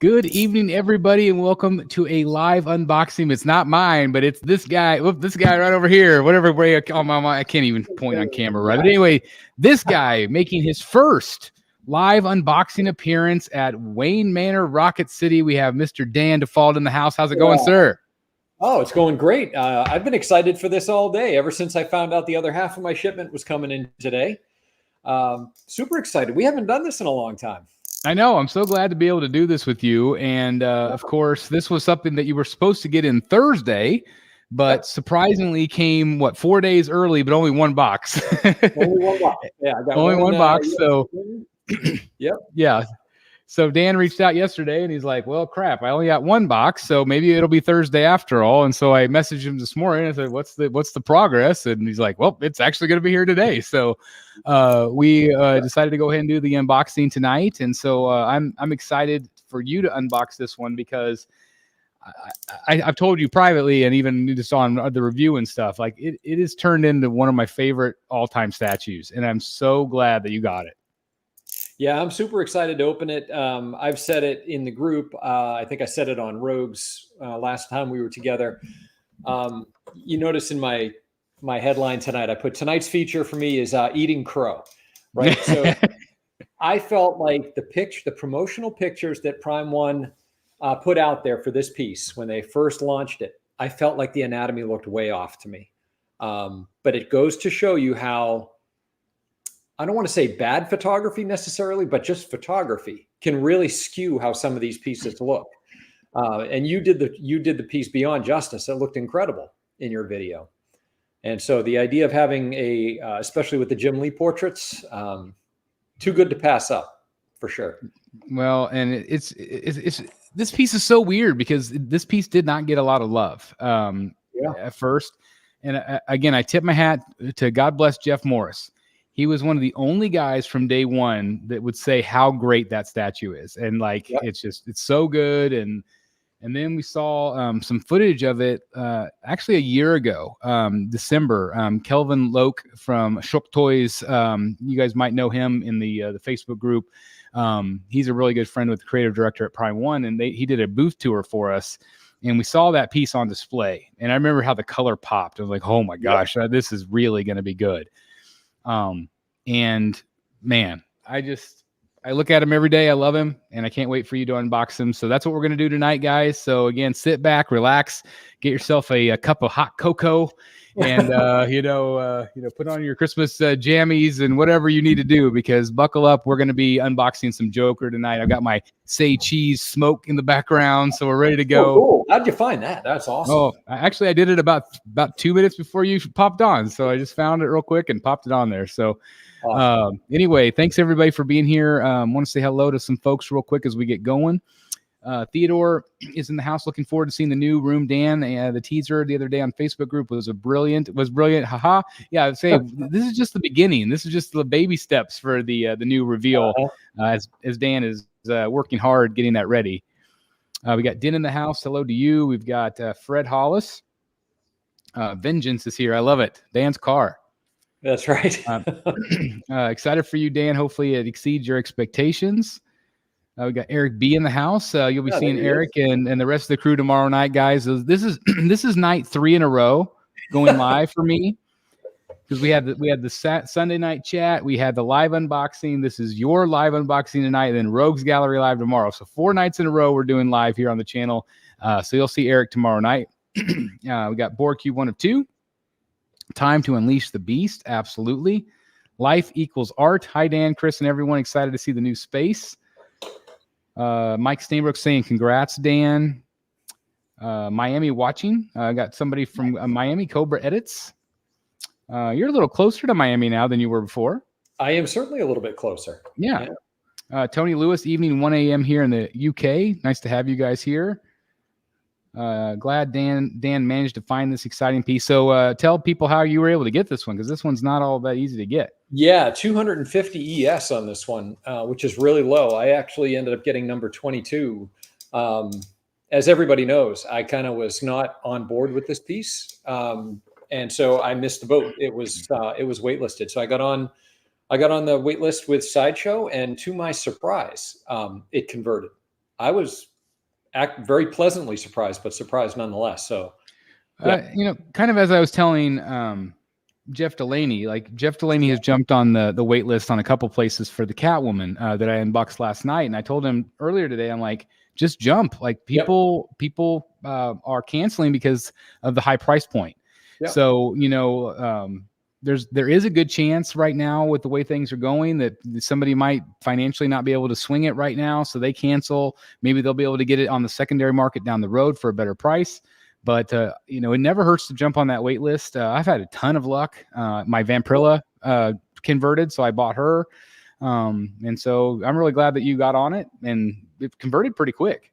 Good evening, everybody, and welcome to a live unboxing. It's not mine, but it's this guy. This guy right over here. Whatever way I can't even point on camera, right? But anyway, this guy making his first live unboxing appearance at Wayne Manor Rocket City. We have Mr. Dan Default in the house. How's it going, sir? Oh, it's going great. I've been excited for this all day, ever since I found out the other half of my shipment was coming in today. Super excited. We haven't done this in a long time. I know. I'm so glad to be able to do this with you. And of course, this was something that you were supposed to get in Thursday, but surprisingly came, 4 days early, but only one box. Only one box. Yeah, I got only one box. So, yep. Yeah. So Dan reached out yesterday and he's like, well, crap, I only got one box, so maybe it'll be Thursday after all. And so I messaged him this morning and I said, what's the progress? And he's like, well, it's actually going to be here today. So we decided to go ahead and do the unboxing tonight. And so I'm excited for you to unbox this one because I've told you privately and even just on the review and stuff, like it has turned into one of my favorite all-time statues. And I'm so glad that you got it. Yeah, I'm super excited to open it. I've said it in the group. I think I said it on Rogues last time we were together. You notice in my headline tonight, I put tonight's feature for me is eating crow, right? So I felt like the promotional pictures that Prime One put out there for this piece when they first launched it, I felt like the anatomy looked way off to me. But it goes to show you how, I don't want to say bad photography necessarily, but just photography can really skew how some of these pieces look. And you did the piece Beyond Justice. It looked incredible in your video. And so the idea of having especially with the Jim Lee portraits, too good to pass up for sure. Well, and it's this piece is so weird because this piece did not get a lot of love at first. And again, I tip my hat to God bless Jeff Morris. He was one of the only guys from day one that would say how great that statue is. And like, it's so good. And then we saw some footage of it actually a year ago, December. Kelvin Loke from Shook Toys. You guys might know him in the Facebook group. He's a really good friend with the creative director at Prime One. And he did a booth tour for us. And we saw that piece on display. And I remember how the color popped. I was like, oh my gosh, this is really going to be good. And man, I look at him every day. I love him and I can't wait for you to unbox him. So that's what we're going to do tonight, guys. So again, sit back, relax, get yourself a cup of hot cocoa and, put on your Christmas jammies and whatever you need to do, because buckle up. We're going to be unboxing some Joker tonight. I've got my Say Cheese smoke in the background. So we're ready to go. Oh, cool. How'd you find that? That's awesome. Oh, I did it about 2 minutes before you popped on. So I just found it real quick and popped it on there. So awesome. Anyway, thanks everybody for being here. Want to say hello to some folks real quick as we get going. Theodore is in the house. Looking forward to seeing the new room. Dan, the teaser the other day on Facebook group was brilliant. Haha. Yeah, I'd say this is just the beginning. This is just the baby steps for the new reveal. As Dan is working hard getting that ready. We got Din in the house. Hello to you. We've got Fred Hollis. Vengeance is here. I love it. Dan's car. That's right. Excited for you, Dan. Hopefully it exceeds your expectations. We got Eric B in the house. You'll be seeing Eric and the rest of the crew tomorrow night, guys. This is night 3 in a row going live for me, because we had the Sunday night chat, we had the live unboxing. This is your live unboxing tonight, and then Rogues Gallery live tomorrow. So 4 nights in a row we're doing live here on the channel. So you'll see Eric tomorrow night. We got Board Cube 1 of 2. Time to unleash the beast. Absolutely. Life equals art. Hi, Dan, Chris, and everyone. Excited to see the new space. Mike Steinbrook saying congrats, Dan. Miami watching. I got somebody from Miami, Cobra Edits. You're a little closer to Miami now than you were before. I am certainly a little bit closer. Yeah. Tony Lewis, evening 1 a.m. here in the UK. Nice to have you guys here. Glad Dan managed to find this exciting piece. So tell people how you were able to get this one, because this one's not all that easy to get. Yeah, 250 ES on this one, which is really low. I actually ended up getting number 22. As everybody knows, I kind of was not on board with this piece, and so I missed the boat. It was waitlisted, so I got on the wait list with Sideshow, and to my surprise, it converted. I was very pleasantly surprised, but surprised nonetheless. So, yeah. Kind of as I was telling Jeff Delaney, has jumped on the wait list on a couple places for the Catwoman that I unboxed last night. And I told him earlier today, I'm like, just jump. Like people are canceling because of the high price point. Yep. So, there is a good chance right now with the way things are going that somebody might financially not be able to swing it right now. So they cancel. Maybe they'll be able to get it on the secondary market down the road for a better price. But, it never hurts to jump on that wait list. I've had a ton of luck. My Vampirilla converted, so I bought her. And so I'm really glad that you got on it, and it converted pretty quick.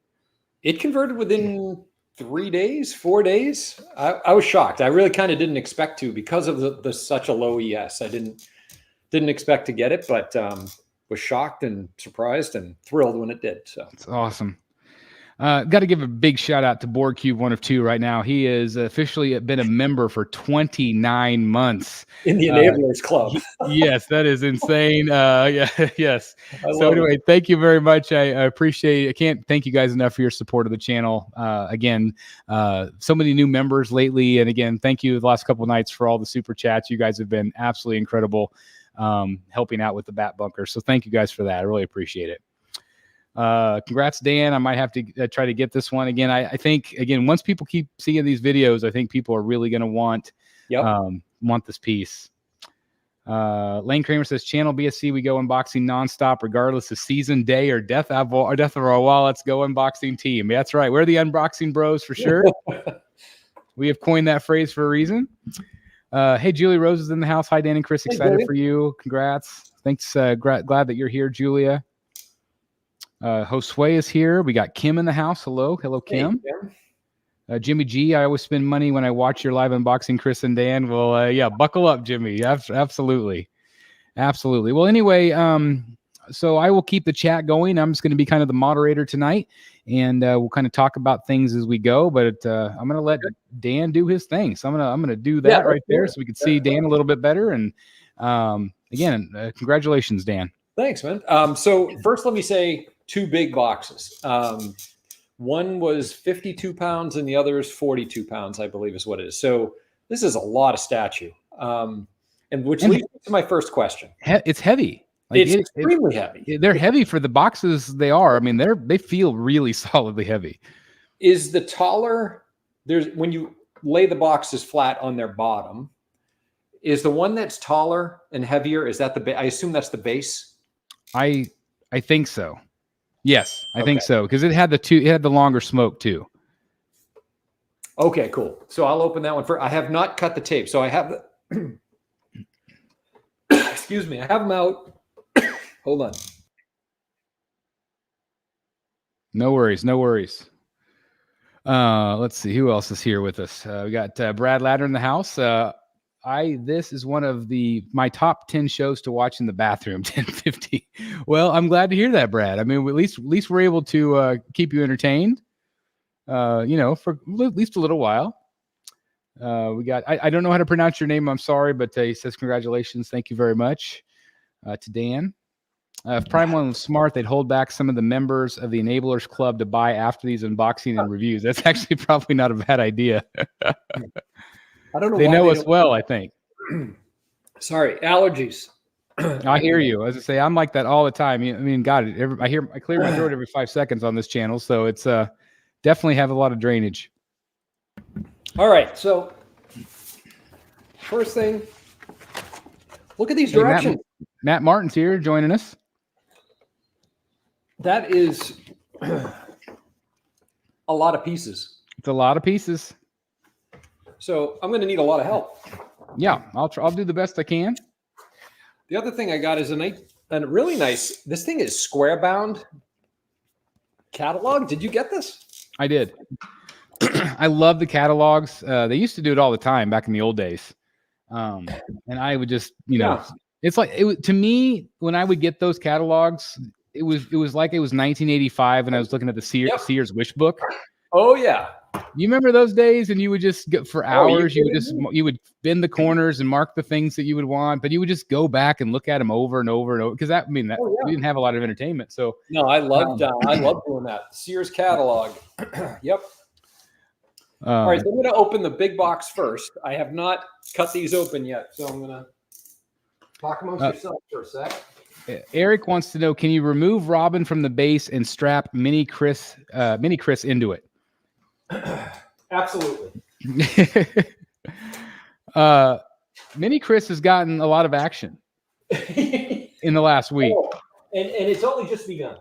It converted within 3 days, 4 days. I was shocked. I really kind of didn't expect to because of the such a low ES. I didn't expect to get it, but was shocked and surprised and thrilled when it did. So it's awesome. Got to give a big shout out to Board Cube 1 of 2 right now. He has officially been a member for 29 months in the Enablers Club. Yes, that is insane. Yes. So anyway, thank you very much. I appreciate it. I can't thank you guys enough for your support of the channel. Again, so many new members lately. And again, thank you the last couple of nights for all the super chats. You guys have been absolutely incredible helping out with the Bat Bunker. So thank you guys for that. I really appreciate it. Congrats, Dan. I might have to try to get this one again. I think, again, once people keep seeing these videos, I think people are really going to want this piece. Lane Kramer says, channel BSC, we go unboxing nonstop, regardless of season, day, or death of our wall. Let's go unboxing team. That's right. We're the unboxing bros for sure. We have coined that phrase for a reason. Hey, Julie Rose is in the house. Hi, Dan and Chris. Excited for you. Congrats. Thanks. Glad that you're here, Julia. Josue is here. We got Kim in the house. Hello, Kim. Hey, Jimmy G, I always spend money when I watch your live unboxing, Chris and Dan. Well, buckle up, Jimmy. Absolutely. Well, anyway, so I will keep the chat going. I'm just going to be kind of the moderator tonight, and we'll kind of talk about things as we go. But I'm going to let Dan do his thing. So I'm going to do that right there, so we can see Dan a little bit better. And again, congratulations, Dan. Thanks, man. So first, let me say 2 big boxes. One was 52 pounds and the other is 42 pounds, I believe is what it is. So this is a lot of statue. And which leads me to my first question. It's heavy. It's extremely heavy. They're heavy for the boxes they are. I mean, they feel really solidly heavy. Is the taller, when you lay the boxes flat on their bottom, is the one that's taller and heavier, is that I assume that's the base? I think so. Yes, I think so, because it had the longer smoke too. Okay, cool. So I'll open that one first. I have not cut the tape, so I have the excuse me, I have them out. Hold on. No worries. Let's see who else is here with us. We got Brad Ladder in the house. This is one of my top 10 shows to watch in the bathroom. 1050. Well, I'm glad to hear that, Brad. I mean, at least we're able to keep you entertained. For at least a little while. We got. I don't know how to pronounce your name. I'm sorry, but he says congratulations. Thank you very much to Dan. If Prime One was smart, they'd hold back some of the members of the Enablers Club to buy after these unboxing and reviews. That's actually probably not a bad idea. I don't know. They know us well, I think. Sorry, allergies. I hear you. As I say, I'm like that all the time. I mean, God, I clear my throat every 5 seconds on this channel, so it's definitely have a lot of drainage. All right, so first thing, look at these directions. Matt Martin's here joining us. That is a lot of pieces. It's a lot of pieces. So I'm going to need a lot of help. Yeah, I'll do the best I can. The other thing I got is a really nice. This thing is square bound catalog. Did you get this? I did. I love the catalogs. They used to do it all the time back in the old days, and I would just it's like to me when I would get those catalogs, it was like it was 1985 and I was looking at the Sears Wish book. Oh yeah. You remember those days, and you would just go for hours. You You would bend the corners and mark the things that you would want, but you would just go back and look at them over and over and over. Because we didn't have a lot of entertainment. So no, I loved doing that. Sears catalog. Yep. All right, so I'm going to open the big box first. I have not cut these open yet, so I'm going to talk amongst yourselves for a sec. Eric wants to know: can you remove Robin from the base and strap Mini Chris into it? Absolutely. Mini Chris has gotten a lot of action in the last week, and it's only just begun.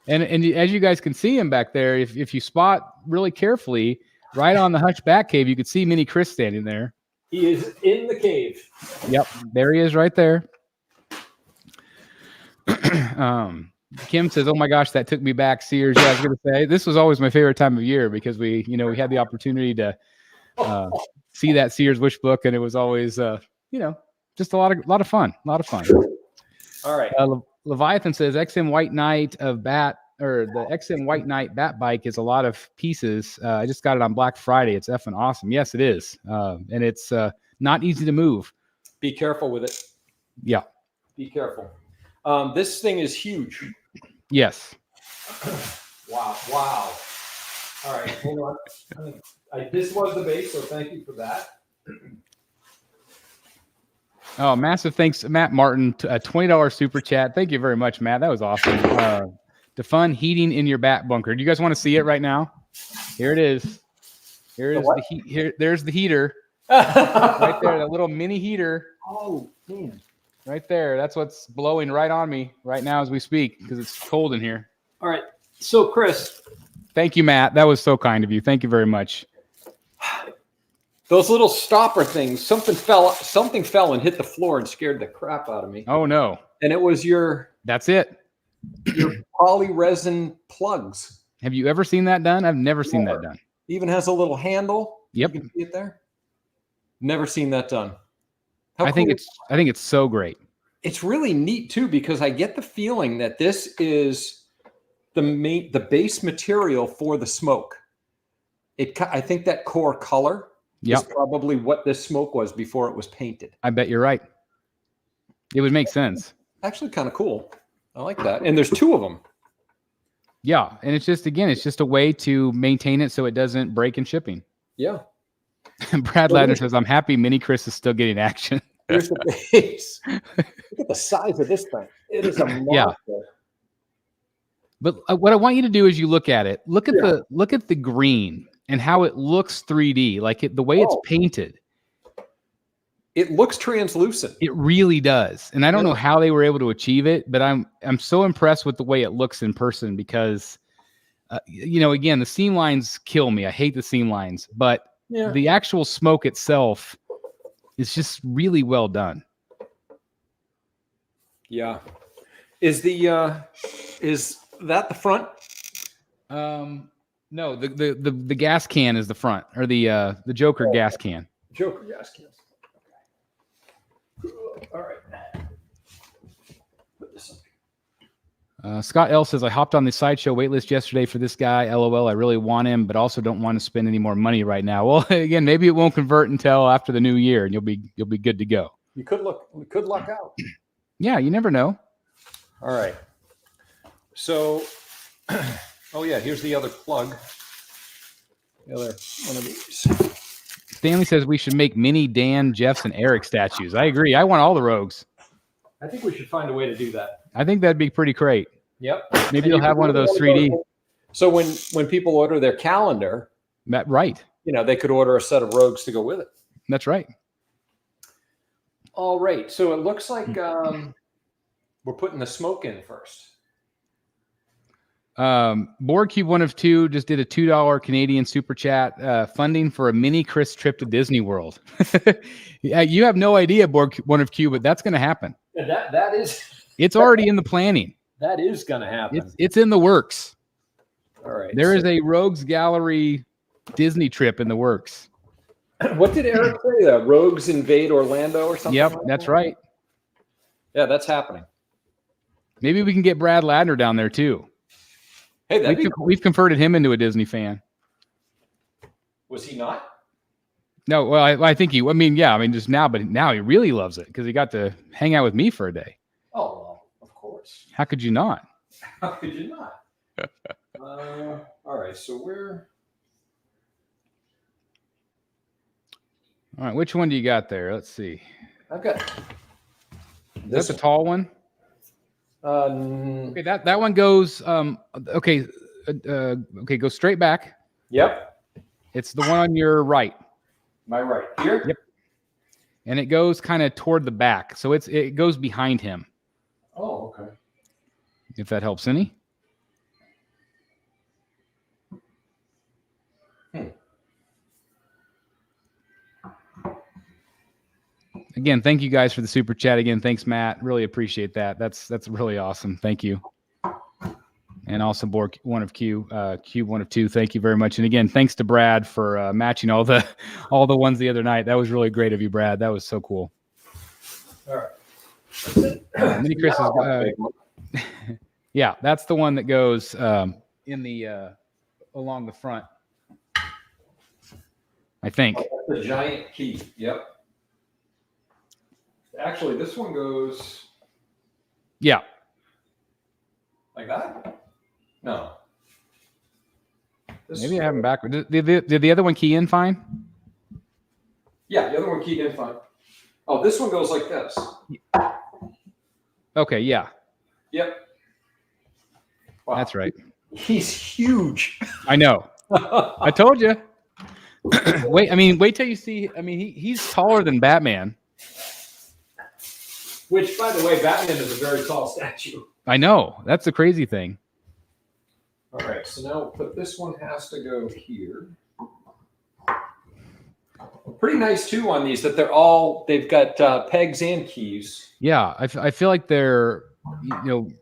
And as you guys can see him back there, if you spot really carefully, right on the Hunchback cave, you could see Mini Chris standing there. He is in the cave. Yep, there he is, right there. Kim says, "Oh my gosh, that took me back, Sears." Yeah, I was going to say this was always my favorite time of year because we had the opportunity to see that Sears wish book, and it was always just a lot of fun. All right. Leviathan says, "XM White Knight of Bat, or the XM White Knight Bat bike is a lot of pieces. I just got it on Black Friday. It's effing awesome." Yes, it is, and it's not easy to move. Be careful with it. Yeah. Be careful. This thing is huge. Yes. Wow. All right, hold on. This was the base, so thank you for that. Oh, massive thanks, Matt Martin, a $20 super chat. Thank you very much, Matt. That was awesome. The fun heating in your bat bunker. Do you guys want to see it right now? Here it is. Here is the heat. Here, there's the heater. Right there, the little mini heater. Oh, man. Right there. That's what's blowing right on me right now as we speak because it's cold in here. All right. So, Chris. Thank you, Matt. That was so kind of you. Thank you very much. Those little stopper things, something fell and hit the floor and scared the crap out of me. Oh, no. And it was That's it. Your poly resin plugs. Have you ever seen that done? I've never seen that done. Even has a little handle. Yep. You can see it there. Never seen that done. I think it's so great. It's really neat too because I get the feeling that this is the base material for the smoke. I think that core color is probably what this smoke was before it was painted. I bet you're right. It would make sense. Actually, kind of cool. I like that. And there's two of them. Yeah, and it's just a way to maintain it so it doesn't break in shipping. Yeah. Brad Ladner says, "I'm happy Mini Chris is still getting action." Here's the base. Look at the size of this thing. It is a monster. Yeah. But what I want you to do is you look at it. Look at the green and how it looks 3D, like the way it's painted. It looks translucent. It really does. And I don't know how they were able to achieve it, but I'm so impressed with the way it looks in person because again, the seam lines kill me. I hate the seam lines, but the actual smoke itself is just really well done. Yeah. Is that the front? No, the gas can is the front, or the Joker gas can. Joker gas can. All right. Put this on. Scott L says, "I hopped on the Sideshow waitlist yesterday for this guy. LOL, I really want him, but also don't want to spend any more money right now." Well, again, maybe it won't convert until after the new year, and you'll be good to go. We could luck out. Yeah, you never know. All right. So, here's the other plug. The other one of these. Stanley says we should make mini Dan, Jeffs, and Eric statues. I agree. I want all the rogues. I think we should find a way to do that. I think that'd be pretty great. Yep. Maybe you'll have one of those 3D. So when people order their calendar, right? They could order a set of rogues to go with it. That's right. All right. So it looks like we're putting the smoke in first. Board Cube 1 of 2 just did a $2 Canadian super chat, funding for a mini Chris trip to Disney World. You have no idea, Board 1 of Q, but that's going to happen. That is. It's already in the planning. That is going to happen. It's in the works. All right. There is a Rogues Gallery Disney trip in the works. What did Eric say? Rogues invade Orlando or something? Yep, that's right. Yeah, that's happening. Maybe we can get Brad Ladner down there too. Hey, we've converted him into a Disney fan. Was he not? No, well, I think he. I mean, yeah, I mean, just now, but now he really loves it because he got to hang out with me for a day. Oh, well, of course. How could you not? How could you not? All right, so we're. All right, which one do you got there? Let's see. I've got. That's the tall one. Okay, that one goes. Okay, okay, go straight back. Yep. It's the one on your right. My right here. Yep. And it goes kind of toward the back, so it goes behind him. Oh, okay. If that helps any. Again, thank you guys for the super chat. Again, thanks, Matt. Really appreciate that. That's really awesome. Thank you. And also Borg one of Q, Cube one of two. Thank you very much. And again, thanks to Brad for matching all the ones the other night. That was really great of you, Brad. That was so cool. All right. Mini Chris is, yeah, that's the one that goes in the along the front. I think. Oh, that's a giant key. Yep. Actually, this one goes. Yeah. Like that? No. Maybe I have them backward. Did the other one key in fine? Yeah, the other one keyed in fine. Oh, this one goes like this. Okay, yeah. Yep. Wow. That's right. He's huge. I know. I told you. Wait till you see. I mean, he's taller than Batman. Which, by the way, Batman is a very tall statue. I know. That's the crazy thing. All right, so now we'll put this one has to go here. Pretty nice too on these that they've got pegs and keys. Yeah, I feel like they're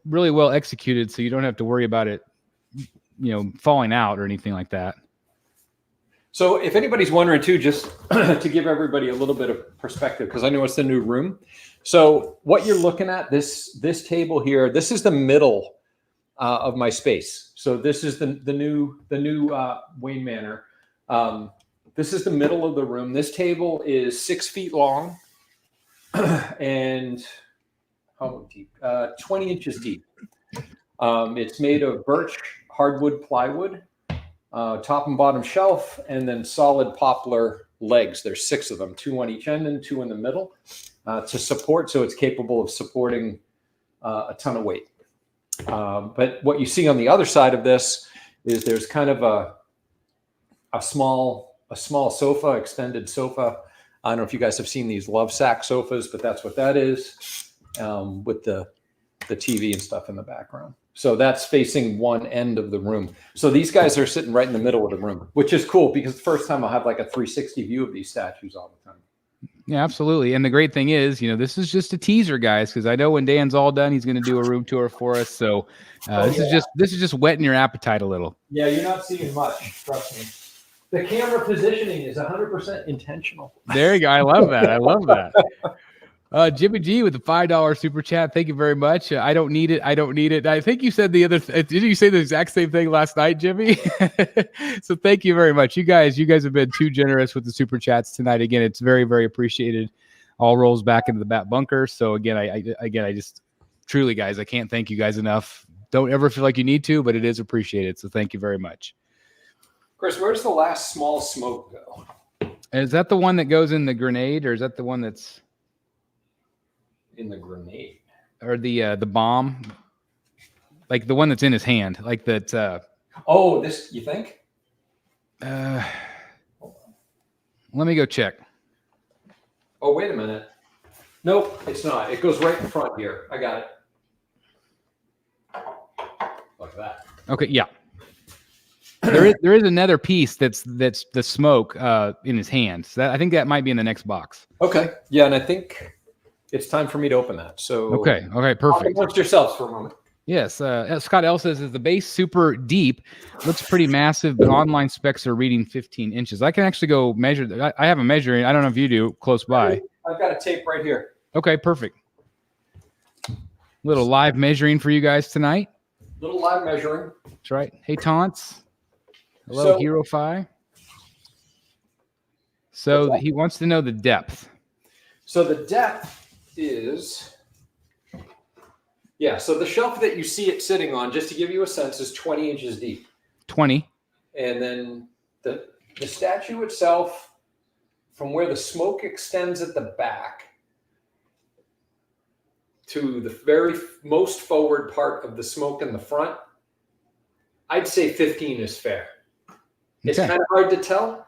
really well executed, so you don't have to worry about it falling out or anything like that. So if anybody's wondering too, just to give everybody a little bit of perspective, because I know it's the new room. So what you're looking at, this table here, this is the middle of my space. So this is the new Wayne Manor. This is the middle of the room. This table is 6 feet long and how deep? 20 inches deep. It's made of birch, hardwood, plywood, top and bottom shelf, and then solid poplar legs. There's 6 of them, 2 on each end and 2 in the middle to support. So it's capable of supporting a ton of weight. But what you see on the other side of this is there's kind of a small sofa, extended sofa. I don't know if you guys have seen these love sack sofas, but that's what that is, with the TV and stuff in the background. So that's facing one end of the room. So these guys are sitting right in the middle of the room, which is cool because the first time I'll have like a 360 view of these statues all the time. Yeah, absolutely. And the great thing is, this is just a teaser, guys, because I know when Dan's all done, he's going to do a room tour for us. So this is just whetting your appetite a little. Yeah, you're not seeing much. Trust me. The camera positioning is 100% intentional. There you go. I love that. I love that. Jimmy G with the $5 super chat. Thank you very much. I don't need it. I don't need it. I think you said did you say the exact same thing last night, Jimmy? So thank you very much. You guys have been too generous with the super chats tonight. Again, it's very, very appreciated. All rolls back into the bat bunker. So again, I just truly, guys, I can't thank you guys enough. Don't ever feel like you need to, but it is appreciated. So thank you very much. Chris, where does the last small smoke go? Is that the one that goes in the grenade, or is that the one that's in the grenade, or the bomb, like the one that's in his hand, like that? Oh, this, you think? Let me go check. Oh, wait a minute. Nope, it's not. It goes right in front here. I got it. Like that. Okay, yeah. There is another piece that's the smoke in his hand. So I think that might be in the next box. Okay. Yeah, and I think it's time for me to open that. So okay, perfect. Amongst yourselves for a moment. Yes, Scott L says, is the base super deep? Looks pretty massive, but online specs are reading 15 inches. I can actually go measure. I have a measuring. I don't know if you do, close by. I've got a tape right here. Okay, perfect. Little live measuring for you guys tonight. Little live measuring. That's right. Hey, Taunts. Hello, Hero Fi. So he wants to know the depth. So the depth is, so the shelf that you see it sitting on, just to give you a sense, is 20 inches deep. 20. And then the statue itself, from where the smoke extends at the back to the very most forward part of the smoke in the front, I'd say 15 is fair. It's kind of hard to tell,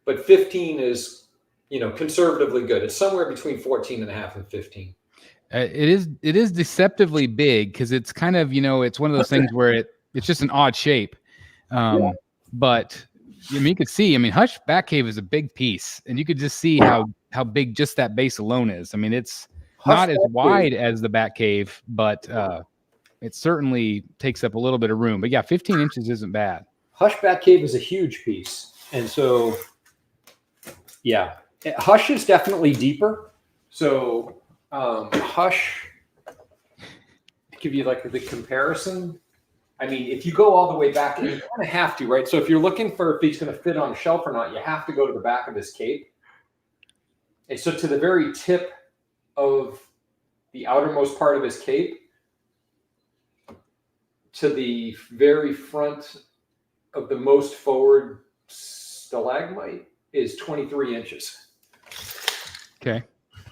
but 15 is, conservatively good. It's somewhere between 14 and a half and 15. It is deceptively big because it's kind of, it's one of those things where it's just an odd shape. But you could see, Hush Batcave is a big piece, and you could just see how big just that base alone is. It's not as wide as the Batcave, but it certainly takes up a little bit of room. But yeah, 15 inches isn't bad. Hush Batcave is a huge piece. And so, Hush is definitely deeper. So Hush, to give you like the comparison, if you go all the way back, and you kind of have to, right? So if you're looking for if he's going to fit on a shelf or not, you have to go to the back of his cape. And so to the very tip of the outermost part of his cape, to the very front of the most forward stalagmite is 23 inches. Okay,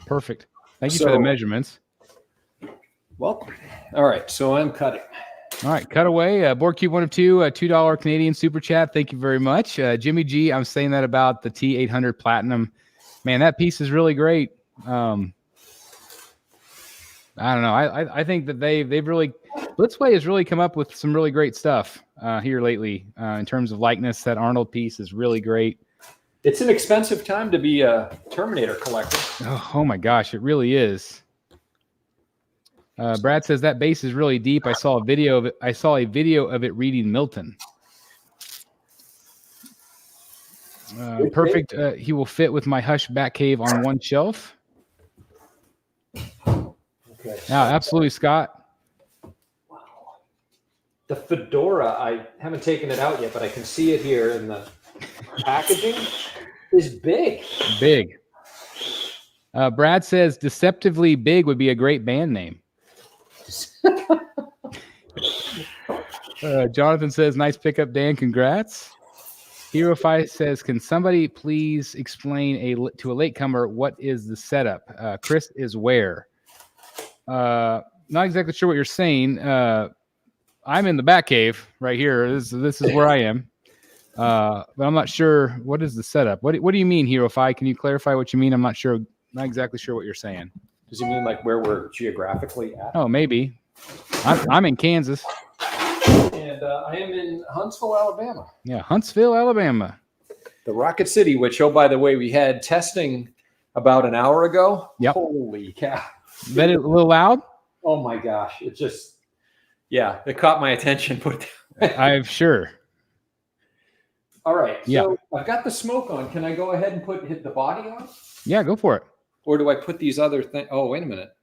perfect. Thank you for the measurements. Welcome. All right, so I'm cutting. All right, cut away. Board Cube 1 of 2, $2 Canadian super chat. Thank you very much. Jimmy G, I'm saying that about the T800 Platinum. Man, that piece is really great. I don't know. I think that they've really, Blitzway has really come up with some really great stuff here lately in terms of likeness. That Arnold piece is really great. It's an expensive time to be a Terminator collector. Oh my gosh, it really is. Brad says that base is really deep. I saw a video of it reading Milton. Perfect. He will fit with my Hush Batcave on one shelf. Okay. Yeah, absolutely, Scott. Wow. The fedora, I haven't taken it out yet, but I can see it here in the packaging. Is big. Big. Brad says deceptively big would be a great band name. Jonathan says nice pickup, Dan. Congrats. HeroFi says, can somebody please explain to a latecomer what is the setup? Chris is where? Not exactly sure what you're saying. I'm in the Batcave right here. This is where I am. But I'm not sure what is the setup. What do you mean, HeroFi? Can you clarify what you mean? I'm not sure. Not exactly sure what you're saying. Does he mean like where we're geographically at? Oh, maybe. I'm in Kansas. And I am in Huntsville, Alabama. Yeah, Huntsville, Alabama. The Rocket City, which, oh, by the way, we had testing about an hour ago. Yep. Holy cow. Bet it a little loud? Oh, my gosh. It just, it caught my attention. I'm sure. All right. So I've got the smoke on. Can I go ahead and hit the body on? Yeah, go for it. Or do I put these other things? Oh, wait a minute.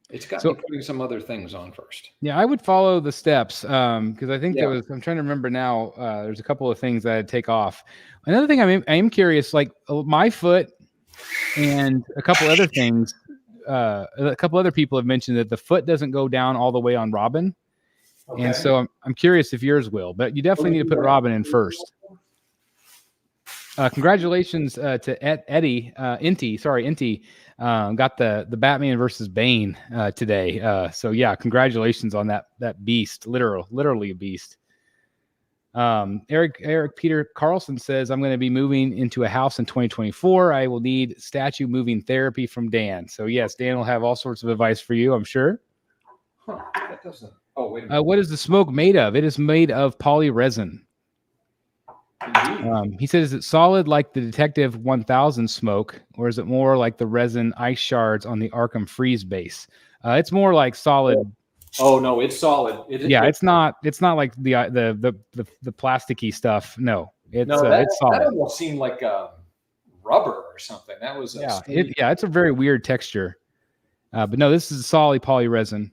It's got me putting some other things on first. Yeah, I would follow the steps because I think I'm trying to remember now. There's a couple of things that I'd take off. Another thing I am curious, like my foot and a couple other things. A couple other people have mentioned that the foot doesn't go down all the way on Robin. Okay. And so I'm curious if yours will, but you definitely need to put Robin in first. Congratulations to Inti. Got the Batman versus Bane today. So yeah, congratulations on that beast, literally a beast. Eric Peter Carlson says, I'm going to be moving into a house in 2024. I will need statue moving therapy from Dan. So yes, Dan will have all sorts of advice for you, I'm sure. Huh, that doesn't. Oh, wait a minute. What is the smoke made of? It is made of poly resin. He says, is it solid like the Detective 1000 smoke, or is it more like the resin ice shards on the Arkham Freeze base? It's more like solid. Oh no, it's solid. It's not like the plasticky stuff. No, it's solid. That almost seemed like rubber or something. That was it's a very weird texture. But no, this is solid poly resin.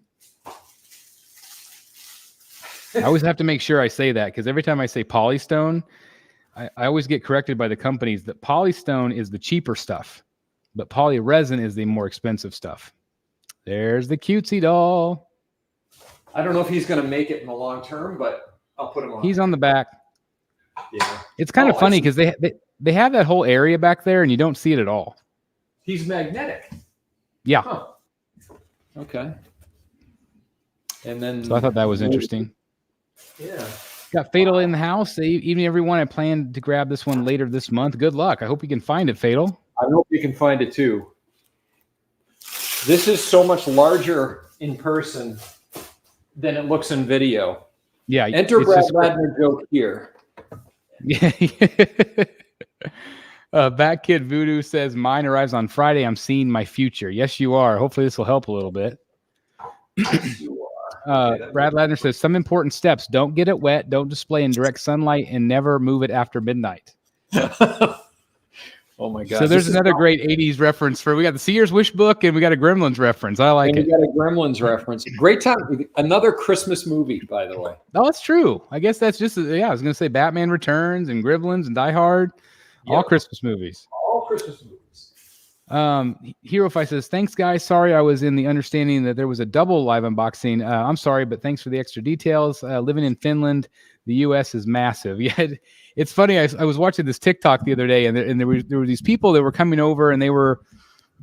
I always have to make sure I say that because every time I say polystone, I always get corrected by the companies that polystone is the cheaper stuff, but polyresin is the more expensive stuff. There's the cutesy doll. I don't know if he's going to make it in the long term, but I'll put him on. He's on the back. Yeah. It's kind of funny because they have that whole area back there and you don't see it at all. He's magnetic. Yeah. Huh. Okay. And then. So I thought that was interesting. Yeah. Got Fatal in the house. Even everyone, I plan to grab this one later this month. Good luck. I hope you can find it, Fatal. I hope you can find it too. This is so much larger in person than it looks in video. Yeah. Enter Brad Ladner joke here. Yeah. Bat Kid Voodoo says, mine arrives on Friday. I'm seeing my future. Yes, you are. Hopefully this will help a little bit. Yes, you are. Brad Ladner says, some important steps. Don't get it wet. Don't display in direct sunlight and never move it after midnight. Oh my God. So there's another great 80s reference we got the Sears Wish book and we got a Gremlins reference. I like it. We got a Gremlins reference. Great time. Another Christmas movie, by the way. Oh, that's true. I guess that's just, I was going to say Batman Returns and Gremlins and Die Hard. Yep. All Christmas movies. All Christmas movies. Herofy says, thanks guys. Sorry, I was in the understanding that there was a double live unboxing. I'm sorry, but thanks for the extra details. Living in Finland, the US is massive. Yeah, it's funny. I was watching this TikTok the other day, and there were these people that were coming over, and they were,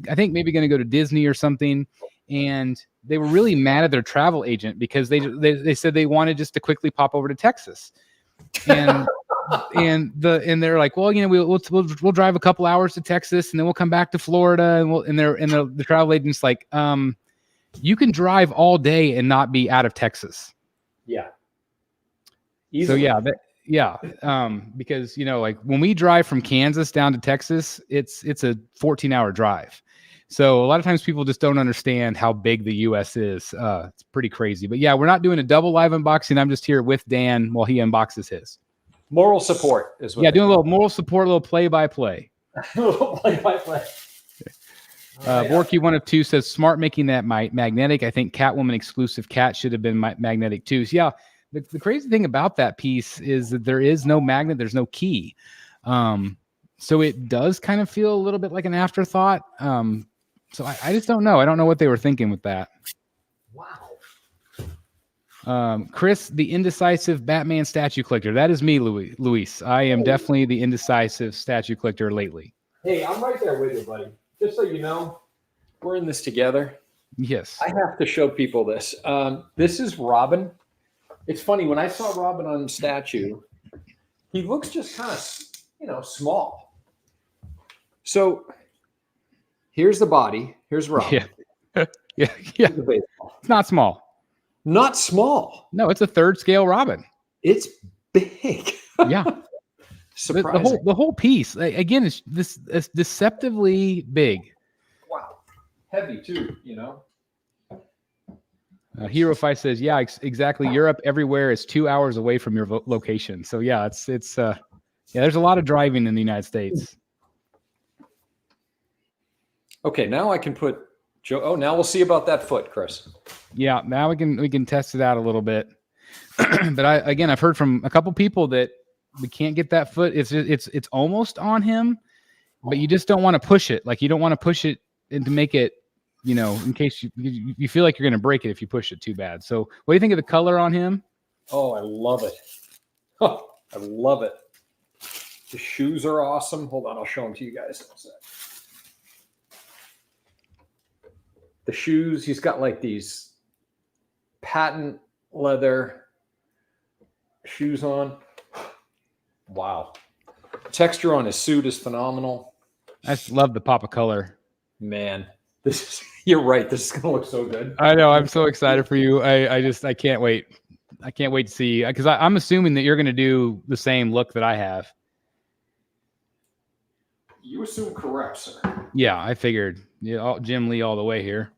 I think, maybe going to go to Disney or something, and they were really mad at their travel agent because they said they wanted just to quickly pop over to Texas, and and they're like, well, you know, we'll drive a couple hours to Texas, and then we'll come back to Florida, and the travel agent's like, you can drive all day and not be out of Texas. Yeah. Easily. So yeah. Because, you know, like when we drive from Kansas down to Texas, it's a 14-hour drive. So a lot of times people just don't understand how big the US is. It's pretty crazy. But yeah, we're not doing a double live unboxing. I'm just here with Dan while he unboxes his. Moral support is what. Yeah, doing a little moral support, a little play-by-play. A little play-by-play. Borky 1 of 2 says, smart making that magnetic. I think Catwoman exclusive cat should have been magnetic too. So yeah, the crazy thing about that piece is that there is no magnet, there's no key. So it does kind of feel a little bit like an afterthought. So I just don't know. I don't know what they were thinking with that. Wow. Chris, the indecisive Batman statue collector. That is me, Luis. I am definitely the indecisive statue collector lately. Hey, I'm right there with you, buddy. Just so you know, we're in this together. Yes. I have to show people this. This is Robin. It's funny, when I saw Robin on statue, he looks just kind of, you know, small. So here's the body. Here's Robin. Yeah. Yeah. It's not small. Not small. No, it's a third scale Robin. It's big. Yeah. Surprising. The whole piece, again, it's deceptively big. Wow. Heavy too, you know. Herofy says, yeah, exactly. Europe everywhere is 2 hours away from your location. So yeah, there's a lot of driving in the United States. Okay, now I can put Joe. Oh, now we'll see about that foot, Chris. Yeah, now we can test it out a little bit. But I've heard from a couple people that we can't get that foot. It's almost on him, but you just don't want to push it. Like you don't want to push it and to make it, you know, in case you feel like you're going to break it if you push it too bad. So what do you think of the color on him? Oh, I love it. Oh, I love it. The shoes are awesome. Hold on, I'll show them to you guys. The shoes, he's got like these patent leather shoes on. Wow. Texture on his suit is phenomenal. I just love the pop of color. Man, you're right. This is gonna look so good. I know. I'm so excited for you. I can't wait. I can't wait to see, because I'm assuming that you're gonna do the same look that I have. You assume correct, sir. Yeah, I figured. Yeah, Jim Lee all the way here.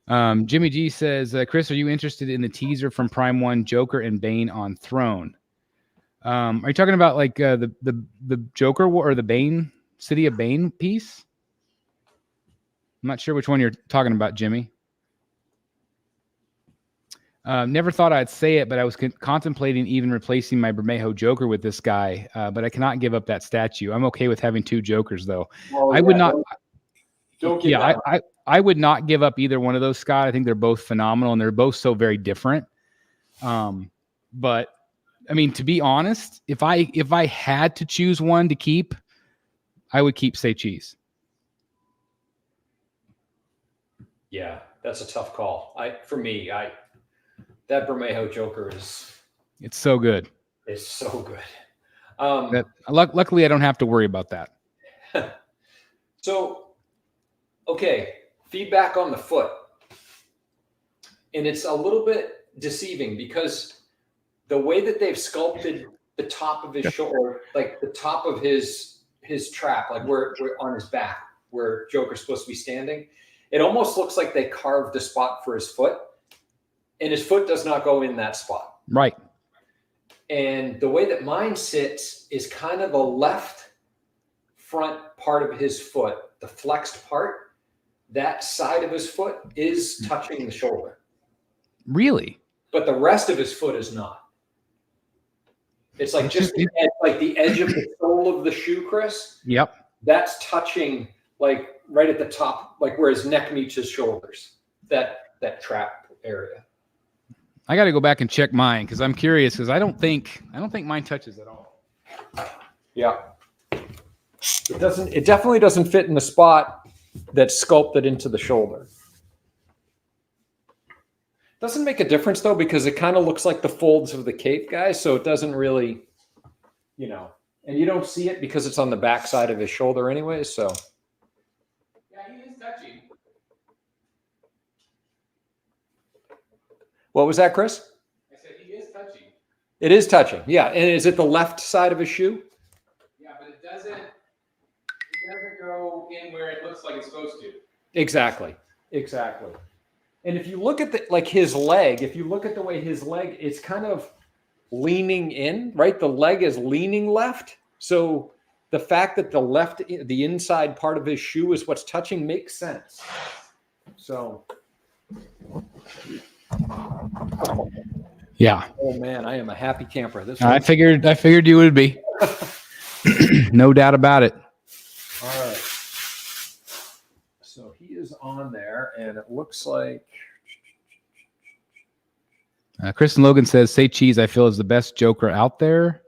Jimmy G says, Chris, are you interested in the teaser from Prime 1, Joker and Bane on Throne? Are you talking about like the Joker or the Bane, City of Bane piece? I'm not sure which one you're talking about, Jimmy. Never thought I'd say it, but I was contemplating even replacing my Bermejo Joker with this guy, but I cannot give up that statue. I'm okay with having 2 Jokers, though. I would not. Don't give that up. I would not give up either one of those, Scott. I think they're both phenomenal, and they're both so very different. But I mean, to be honest, if I had to choose one to keep, I would keep Say Cheese. Yeah, that's a tough call. For me, that Bermejo Joker it's so good. It's so good. Luckily, I don't have to worry about that. So, okay, feedback on the foot. And it's a little bit deceiving because the way that they've sculpted the top of his shoulder, like the top of his trap, like where on his back, where Joker's supposed to be standing, it almost looks like they carved a spot for his foot, and his foot does not go in that spot. Right. And the way that mine sits is kind of the left front part of his foot, the flexed part, that side of his foot is touching the shoulder. Really? But the rest of his foot is not. It's like just the edge, like the edge of the sole of the shoe, Chris. Yep. That's touching like right at the top, like where his neck meets his shoulders, that trap area. I got to go back and check mine because I'm curious because I don't think mine touches at all. Yeah. It definitely doesn't fit in the spot that's sculpted into the shoulder. Doesn't make a difference though, because it kind of looks like the folds of the cape, guys. So it doesn't really, and you don't see it because it's on the back side of his shoulder anyway. So. Yeah, he is touching. What was that, Chris? I said he is touching. It is touching. Yeah. And is it the left side of his shoe? Yeah, but it doesn't go in where it looks like it's supposed to. Exactly. And if you look at his leg, if you look at the way his leg, it's kind of leaning in, right? The leg is leaning left. So the fact that the inside part of his shoe is what's touching makes sense. So. Yeah. Oh man, I am a happy camper. I figured you would be. No doubt about it. All right. So he is on there, and it looks like. Kristen Logan says, "Say Cheese, I feel is the best Joker out there."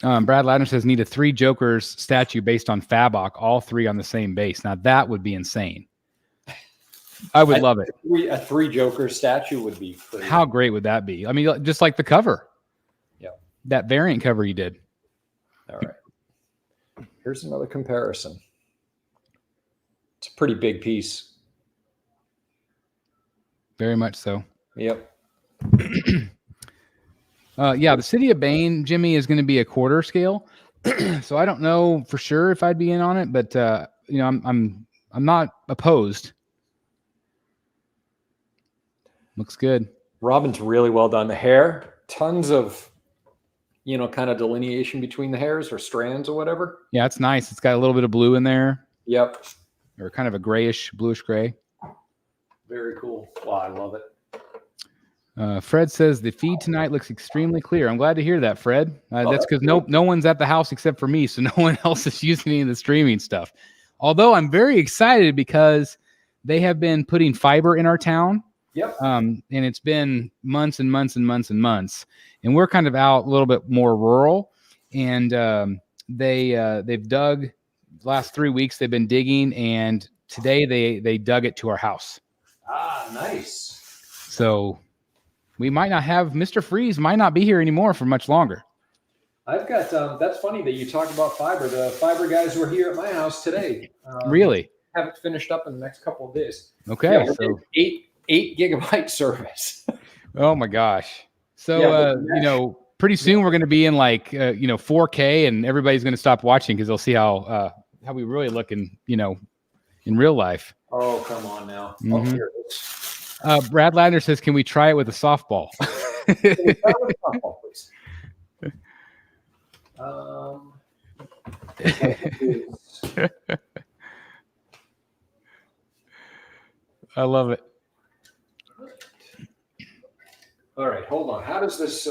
Brad Ladner says, "Need a 3 Jokers statue based on Fabok, all 3 on the same base." Now that would be insane. I would love it. A 3 Joker statue would be crazy. How great would that be? I mean, just like the cover. Yeah. That variant cover you did. All right. Here's another comparison. It's a pretty big piece. Very much so. Yep. Yeah, the City of Bane, Jimmy, is going to be a quarter scale. So I don't know for sure if I'd be in on it, but I'm not opposed. Looks good. Robin's really well done. The hair, tons of, kind of delineation between the hairs or strands or whatever. Yeah, it's nice. It's got a little bit of blue in there. Yep. Or kind of a bluish gray. Very cool. Wow, I love it. Fred says the feed tonight looks extremely clear. I'm glad to hear that, Fred. That's because no one's at the house except for me, so no one else is using any of the streaming stuff. Although I'm very excited because they have been putting fiber in our town. Yep. And it's been months and months and months and months, and we're kind of out a little bit more rural. And they've dug the last 3 weeks. They've been digging, and today they dug it to our house. Ah, nice. So we might not have Mr. Freeze might not be here anymore for much longer. I've got that's funny that you talk about fiber. The fiber guys were here at my house today. Really? Have it finished up in the next couple of days. Okay. Yeah, so 8 gigabyte service. Oh my gosh. So pretty soon we're going to be in 4K, and everybody's going to stop watching because they'll see how we really look in real life. Oh, come on now. Mm-hmm. Oh, here it is. Brad Ladner says, "Can we try it with a softball?" Softball, please. I love it. All right, hold on. How does this?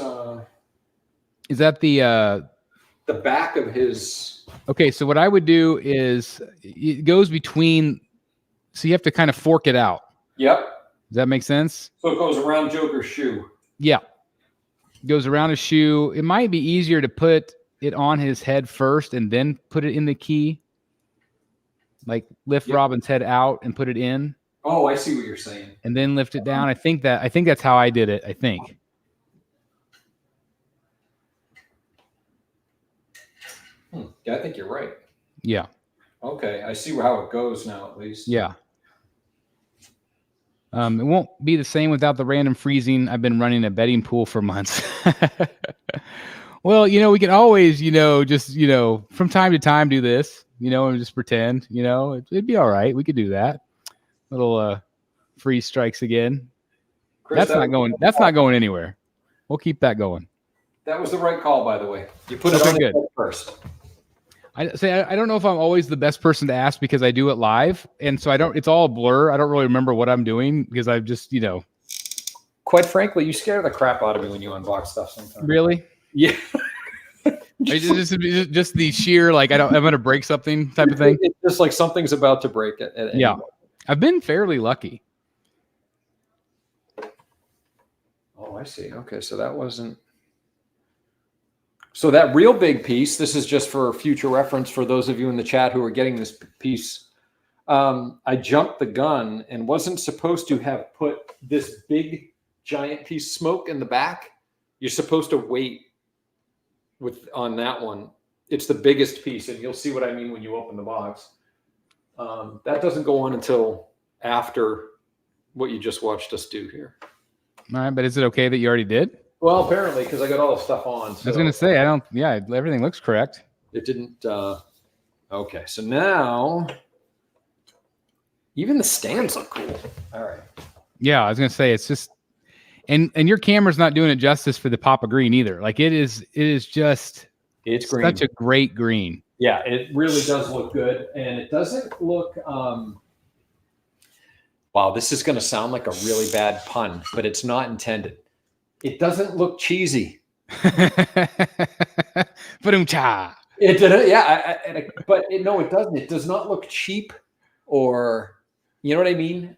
Is that the back of his? Okay, so what I would do is it goes between. So you have to kind of fork it out. Yep. Does that make sense? So it goes around Joker's shoe. Yeah. It goes around his shoe. It might be easier to put it on his head first and then put it in the key. Like lift Robin's head out and put it in. Oh, I see what you're saying. And then lift it down. I think that's how I did it, I think. Yeah, I think you're right. Yeah. Okay, I see how it goes now, at least. Yeah. It won't be the same without the random freezing. I've been running a betting pool for months. Well, we can always, just, from time to time do this, and just pretend, it'd be all right. We could do that. Little freeze strikes again. Chris, that's not going anywhere. We'll keep that going. That was the right call, by the way. You put it on good first. I don't know if I'm always the best person to ask because I do it live. And so it's all a blur. I don't really remember what I'm doing because I've just, Quite frankly, you scare the crap out of me when you unbox stuff sometimes. Really? Yeah. just the sheer, like, I'm going to break something type of thing. It's just like something's about to break it. Yeah. I've been fairly lucky. Oh, I see. Okay. So that wasn't. So that real big piece, this is just for future reference for those of you in the chat who are getting this piece. I jumped the gun and wasn't supposed to have put this big giant piece of smoke in the back. You're supposed to wait on that one. It's the biggest piece, and you'll see what I mean when you open the box. That doesn't go on until after what you just watched us do here. All right, but is it okay that you already did? Well, apparently, because I got all the stuff on. So I was going to say, everything looks correct. It didn't. Okay, so now even the stands look cool. All right. Yeah, I was going to say, it's just, and your camera's not doing it justice for the pop of green either. Like it's green. Such a great green. Yeah, it really does look good. And it doesn't look, wow, this is going to sound like a really bad pun, but it's not intended. It doesn't look cheesy. Ba-dum-cha. It didn't, yeah. No, it doesn't. It does not look cheap, or you know what I mean.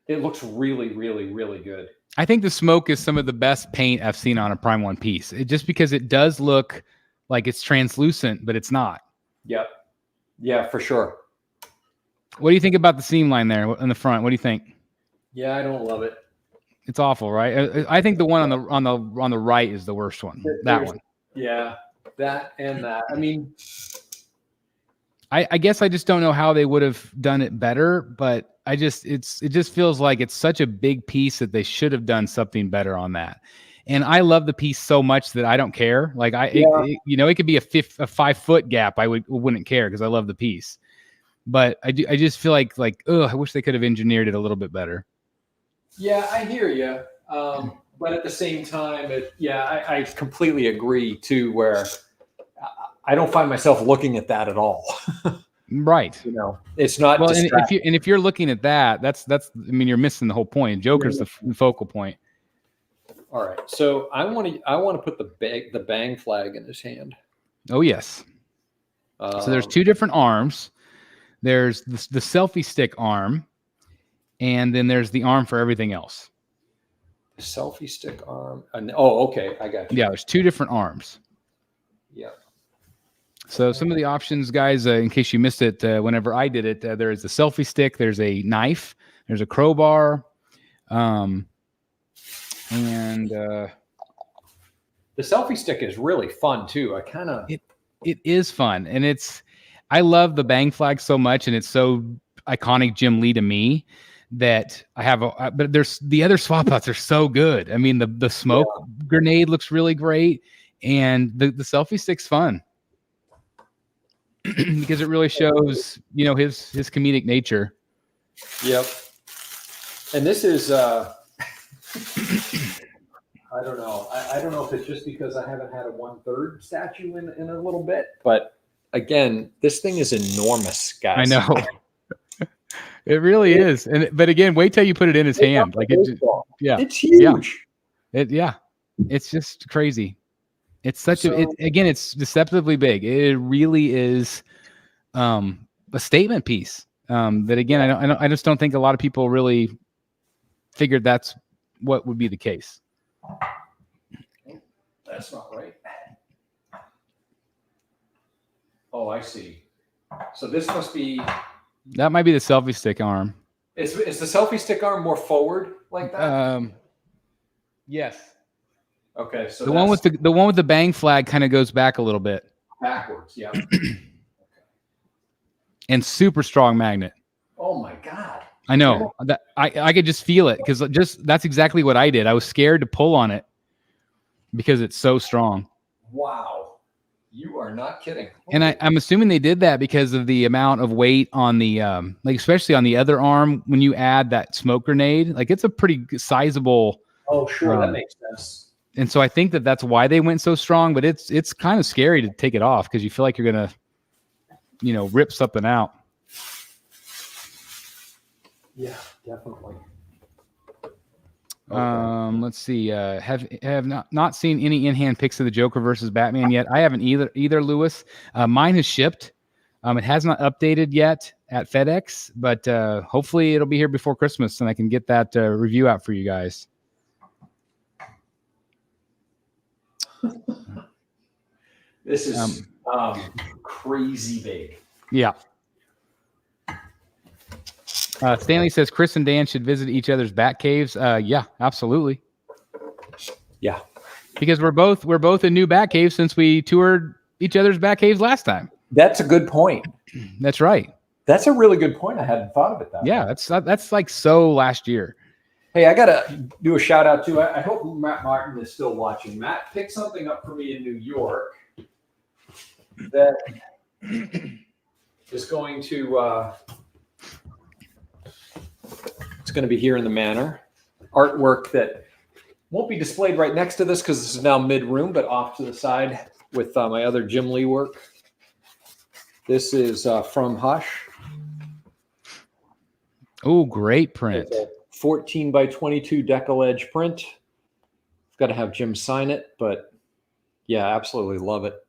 It looks really, really, really good. I think the smoke is some of the best paint I've seen on a Prime One piece. Just because it does look like it's translucent, but it's not. Yep. Yeah, for sure. What do you think about the seam line there in the front? What do you think? Yeah, I don't love it. It's awful, right? I think the one on the right is the worst one. That one. Yeah, that and that. I mean, I guess I just don't know how they would have done it better, but it just feels like it's such a big piece that they should have done something better on that. And I love the piece so much that I don't care. Like it could be a 5 foot gap. I wouldn't care because I love the piece. But I just feel like I wish they could have engineered it a little bit better. Yeah, I hear you. But at the same time, I completely agree too, where I don't find myself looking at that at all. Right. It's not. Well, and if you're looking at that, that's you're missing the whole point. Joker's the focal point. All right. So I want to put the bang flag in his hand. Oh yes. So there's 2 different arms. There's the selfie stick arm. And then there's the arm for everything else. The selfie stick arm. Okay. I got you. Yeah, there's 2 different arms. Yeah. So some of the options, guys, in case you missed it, whenever I did it, there is a selfie stick. There's a knife. There's a crowbar. And the selfie stick is really fun too. It is fun. And I love the bang flag so much. And it's so iconic Jim Lee to me. That I have, but there's the other swap outs are so good. I mean, the smoke grenade looks really great, and the selfie stick's fun because it really shows, his comedic nature. Yep. And this is, I don't know. I don't know if it's just because I haven't had a 1/3 statue in a little bit, but again, this thing is enormous, guys. I know. It really is. But again, wait till you put it in his hand. Like it's huge. Yeah. It's just crazy. It's such it's deceptively big. It really is a statement piece. That again, I just don't think a lot of people really figured that's what would be the case. That's not right. Oh, I see. So this must be. That might be the selfie stick arm. Is the selfie stick arm more forward like that? Yes. Okay, so the one with the bang flag kind of goes back a little bit. Backwards, yeah. And super strong magnet. Oh my God. I know that I could just feel it because that's exactly what I did. I was scared to pull on it because it's so strong. Wow. You are not kidding. And I'm assuming they did that because of the amount of weight on the like especially on the other arm when you add that smoke grenade, like it's a pretty sizable. Oh, sure, that makes sense. And so I think that's why they went so strong, but it's kind of scary to take it off because you feel like you're gonna, rip something out. Yeah, definitely. Let's see. Have not seen any in-hand pics of the Joker versus Batman yet. I haven't either, Lewis. Mine has shipped. It has not updated yet at FedEx, but hopefully it'll be here before Christmas and I can get that review out for you guys. This is crazy big. Yeah. Stanley says Chris and Dan should visit each other's bat caves. Yeah, absolutely. Yeah, because we're both in new bat caves since we toured each other's bat caves last time. That's a good point. That's right. That's a really good point. I hadn't thought of it that way. Yeah, that's like so last year. Hey, I gotta do a shout out too. I hope Matt Martin is still watching. Matt picked something up for me in New York that is going to. It's going to be here in the Manor. Artwork that won't be displayed right next to this because this is now mid-room, but off to the side with my other Jim Lee work. This is from Hush. Oh, great print. It's a 14 by 22 decal edge print. I've got to have Jim sign it, but yeah, absolutely love it.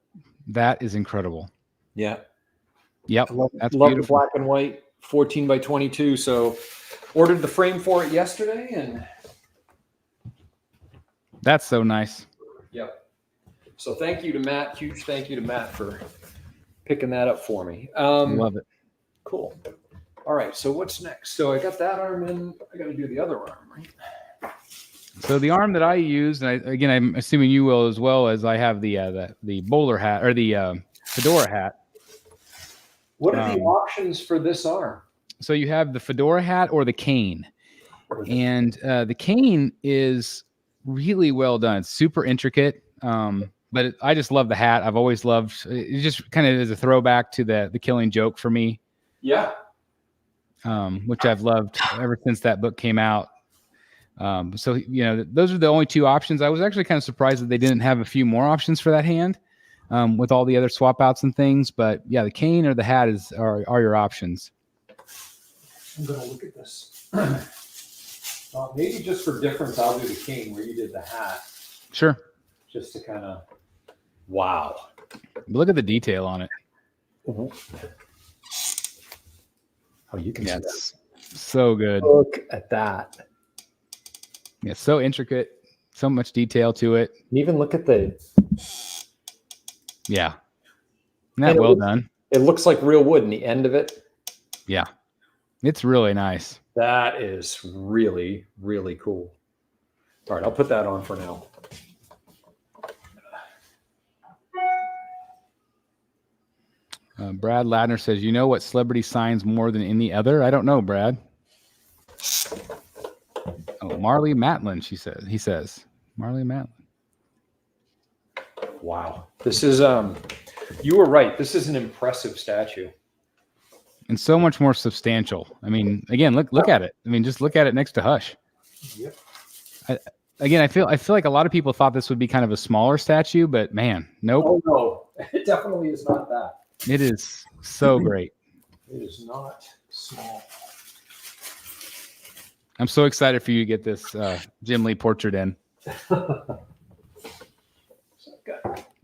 That is incredible. Yeah. Yep. Love beautiful. The black and white 14 by 22. So ordered the frame for it yesterday and that's so nice. Yep. So thank you to Matt. Huge thank you to Matt for picking that up for me. Love it. Cool. All right. So what's next? So I got that arm and I got to do the other arm, right? So the arm that I used, and I'm assuming you will as well, as I have the bowler hat or the fedora hat. What are the options for this arm? So you have the fedora hat or the cane, and the cane is really well done. It's super intricate, but I just love the hat. I've always loved it. Just kind of is a throwback to the Killing Joke for me. Yeah. Which I've loved ever since that book came out. So those are the only two options. I was actually kind of surprised that they didn't have a few more options for that hand, with all the other swap outs and things. But yeah, the cane or the hat are your options. I'm gonna look at this. Maybe just for difference, I'll do the cane where you did the hat. Sure. Just to kind of. Wow. Look at the detail on it. Mm-hmm. Oh, you can see that. So good. Look at that. Yeah, so intricate, so much detail to it. And even look at the. Yeah. Isn't that well done? It looks like real wood in the end of it. Yeah. It's really nice. That is really, really cool. All right, I'll put that on for now. Brad Ladner says, "You know what celebrity signs more than any other?" I don't know, Brad. Oh, Marley Matlin, he says. Marley Matlin. Wow. This is you were right. This is an impressive statue. And so much more substantial. I mean, again, look at it. I mean, just look at it next to Hush. Yep. I feel like a lot of people thought this would be kind of a smaller statue, but man, nope. Oh no, it definitely is not that. It is so great. It is not small. I'm so excited for you to get this Jim Lee portrait in.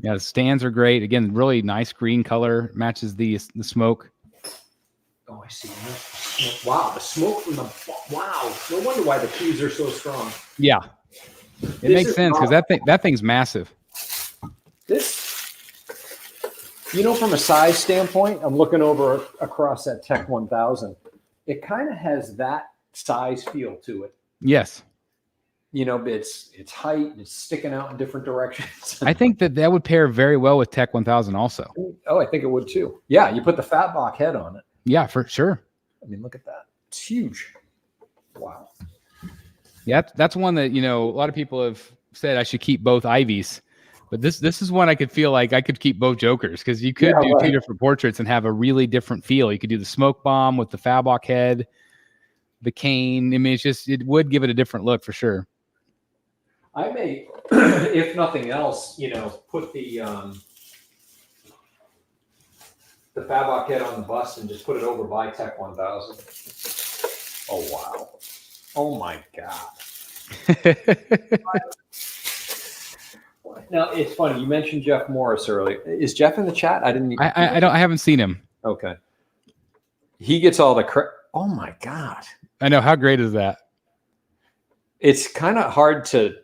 Yeah, the stands are great. Again, really nice green color, matches the smoke. Oh, I see. Wow, the smoke from the wow. No wonder why the keys are so strong. Yeah, it makes sense because that thing's massive. This, you know, from a size standpoint, I'm looking over across that Tech 1000. It kind of has that size feel to it. Yes. You know, it's height, it's sticking out in different directions. I think that would pair very well with Tech 1000 also. Oh, I think it would too. Yeah, you put the fat block head on it. Yeah, for sure. I mean, look at that. It's huge. Wow. Yeah, that's one that, you know, a lot of people have said I should keep both Ivies. But this is one I could feel like I could keep both Jokers because you could do two different portraits and have a really different feel. You could do the smoke bomb with the Fabok head, the cane. I mean, it would give it a different look for sure. I may, if nothing else, you know, put the Fabok head on the bust and just put it over by Tech 1000. Oh wow! Oh my god! Now it's funny. You mentioned Jeff Morris earlier. Is Jeff in the chat? I haven't seen him. Okay. He gets all the credit. Oh my god! I know. How great is that? It's kind of hard to,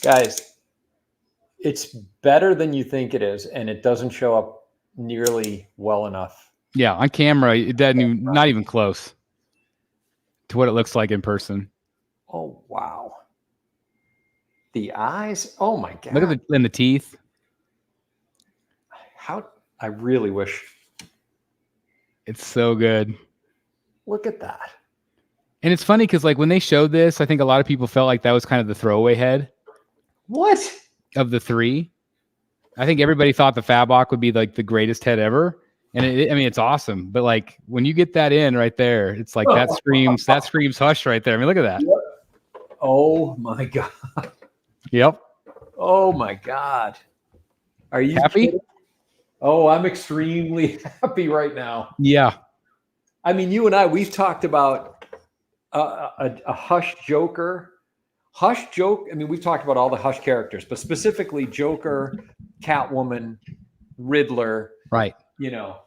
guys. It's better than you think it is, and it doesn't show up nearly well enough. Yeah, on camera, it doesn't even, not even close to what it looks like in person. Oh wow. The eyes. Oh my god. Look at the teeth. How I really wish. It's so good. Look at that. And it's funny because like when they showed this, I think a lot of people felt like that was kind of the throwaway head. What? Of the three. I think everybody thought the Fabok would be like the greatest head ever. And I mean, it's awesome. But like when you get that in right there, it's like that screams hush right there. I mean, look at that. Yep. Oh my god. Yep. Oh my god. Are you happy? Kidding? Oh, I'm extremely happy right now. Yeah. I mean, you and I, we've talked about a Hush Joker. Hush Joke. I mean, we've talked about all the Hush characters, but specifically Joker, Catwoman, Riddler. Right. You know,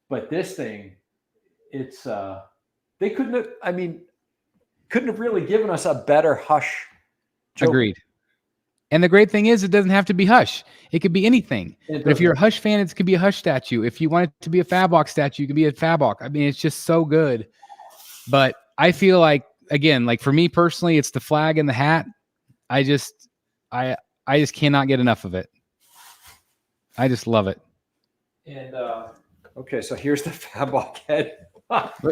but this thing, it's they couldn't have, I mean, couldn't have really given us a better Hush Joker. Agreed. And the great thing is it doesn't have to be Hush. It could be anything. But if you're a Hush fan, it could be a Hush statue. If you want it to be a Fabok statue, it could be a Fabok. I mean, it's just so good. But I feel like, again, like for me personally, it's the flag and the hat. I just cannot get enough of it. I just love it. And okay, so here's the Fabok head.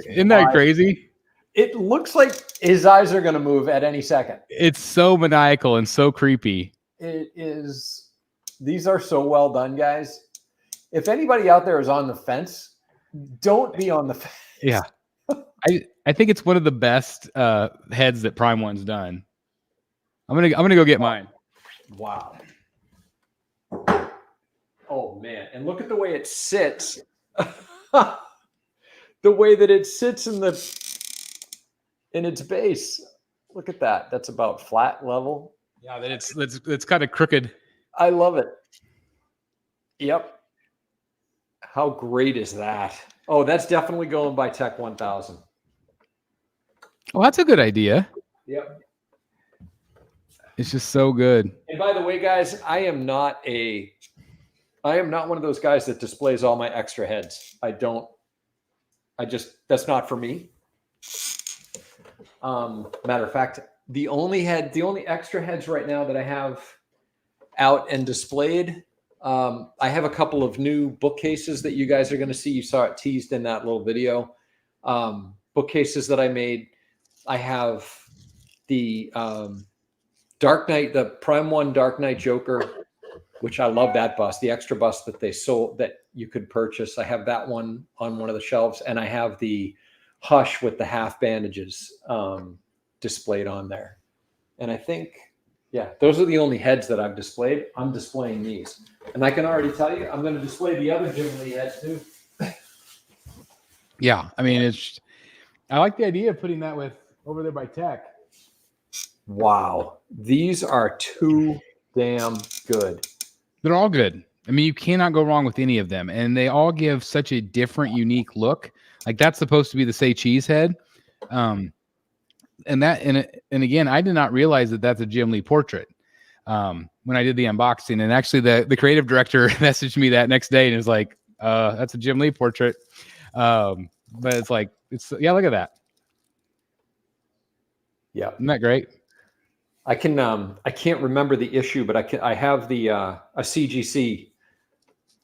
Isn't that crazy? It looks like his eyes are going to move at any second. It's so maniacal and so creepy. It is. These are so well done, guys. If anybody out there is on the fence, don't be on the fence. Yeah. I think it's one of the best heads that Prime One's done. I'm gonna go get mine. Wow. Oh man, and look at the way it sits. The way that it sits in its base. Look at that. That's about flat level. Yeah, that it's kind of crooked. I love it. Yep. How great is that? Oh, that's definitely going by Tech 1000. Well, that's a good idea. Yep. It's just so good. And by the way, guys, I am not one of those guys that displays all my extra heads. That's not for me. Matter of fact, the only extra heads right now that I have out and displayed, I have a couple of new bookcases that you guys are going to see. You saw it teased in that little video. Bookcases that I made. I have the Dark Knight, the Prime One Dark Knight Joker, which I love that bust, the extra bust that they sold that you could purchase. I have that one on one of the shelves, and I have the Hush with the half bandages displayed on there. And I think, yeah, those are the only heads that I've displayed. I'm displaying these. And I can already tell you, I'm going to display the other Jim Lee heads too. Yeah, I mean, I like the idea of putting that over there by Tech. Wow. These are too damn good. They're all good. I mean, you cannot go wrong with any of them. And they all give such a different, unique look. Like that's supposed to be the Say Cheese head. And again, I did not realize that that's a Jim Lee portrait when I did the unboxing. And actually the creative director messaged me that next day and was like, that's a Jim Lee portrait. But it's like, yeah, look at that. Yeah. Isn't that great? I can't remember the issue, but I have the a CGC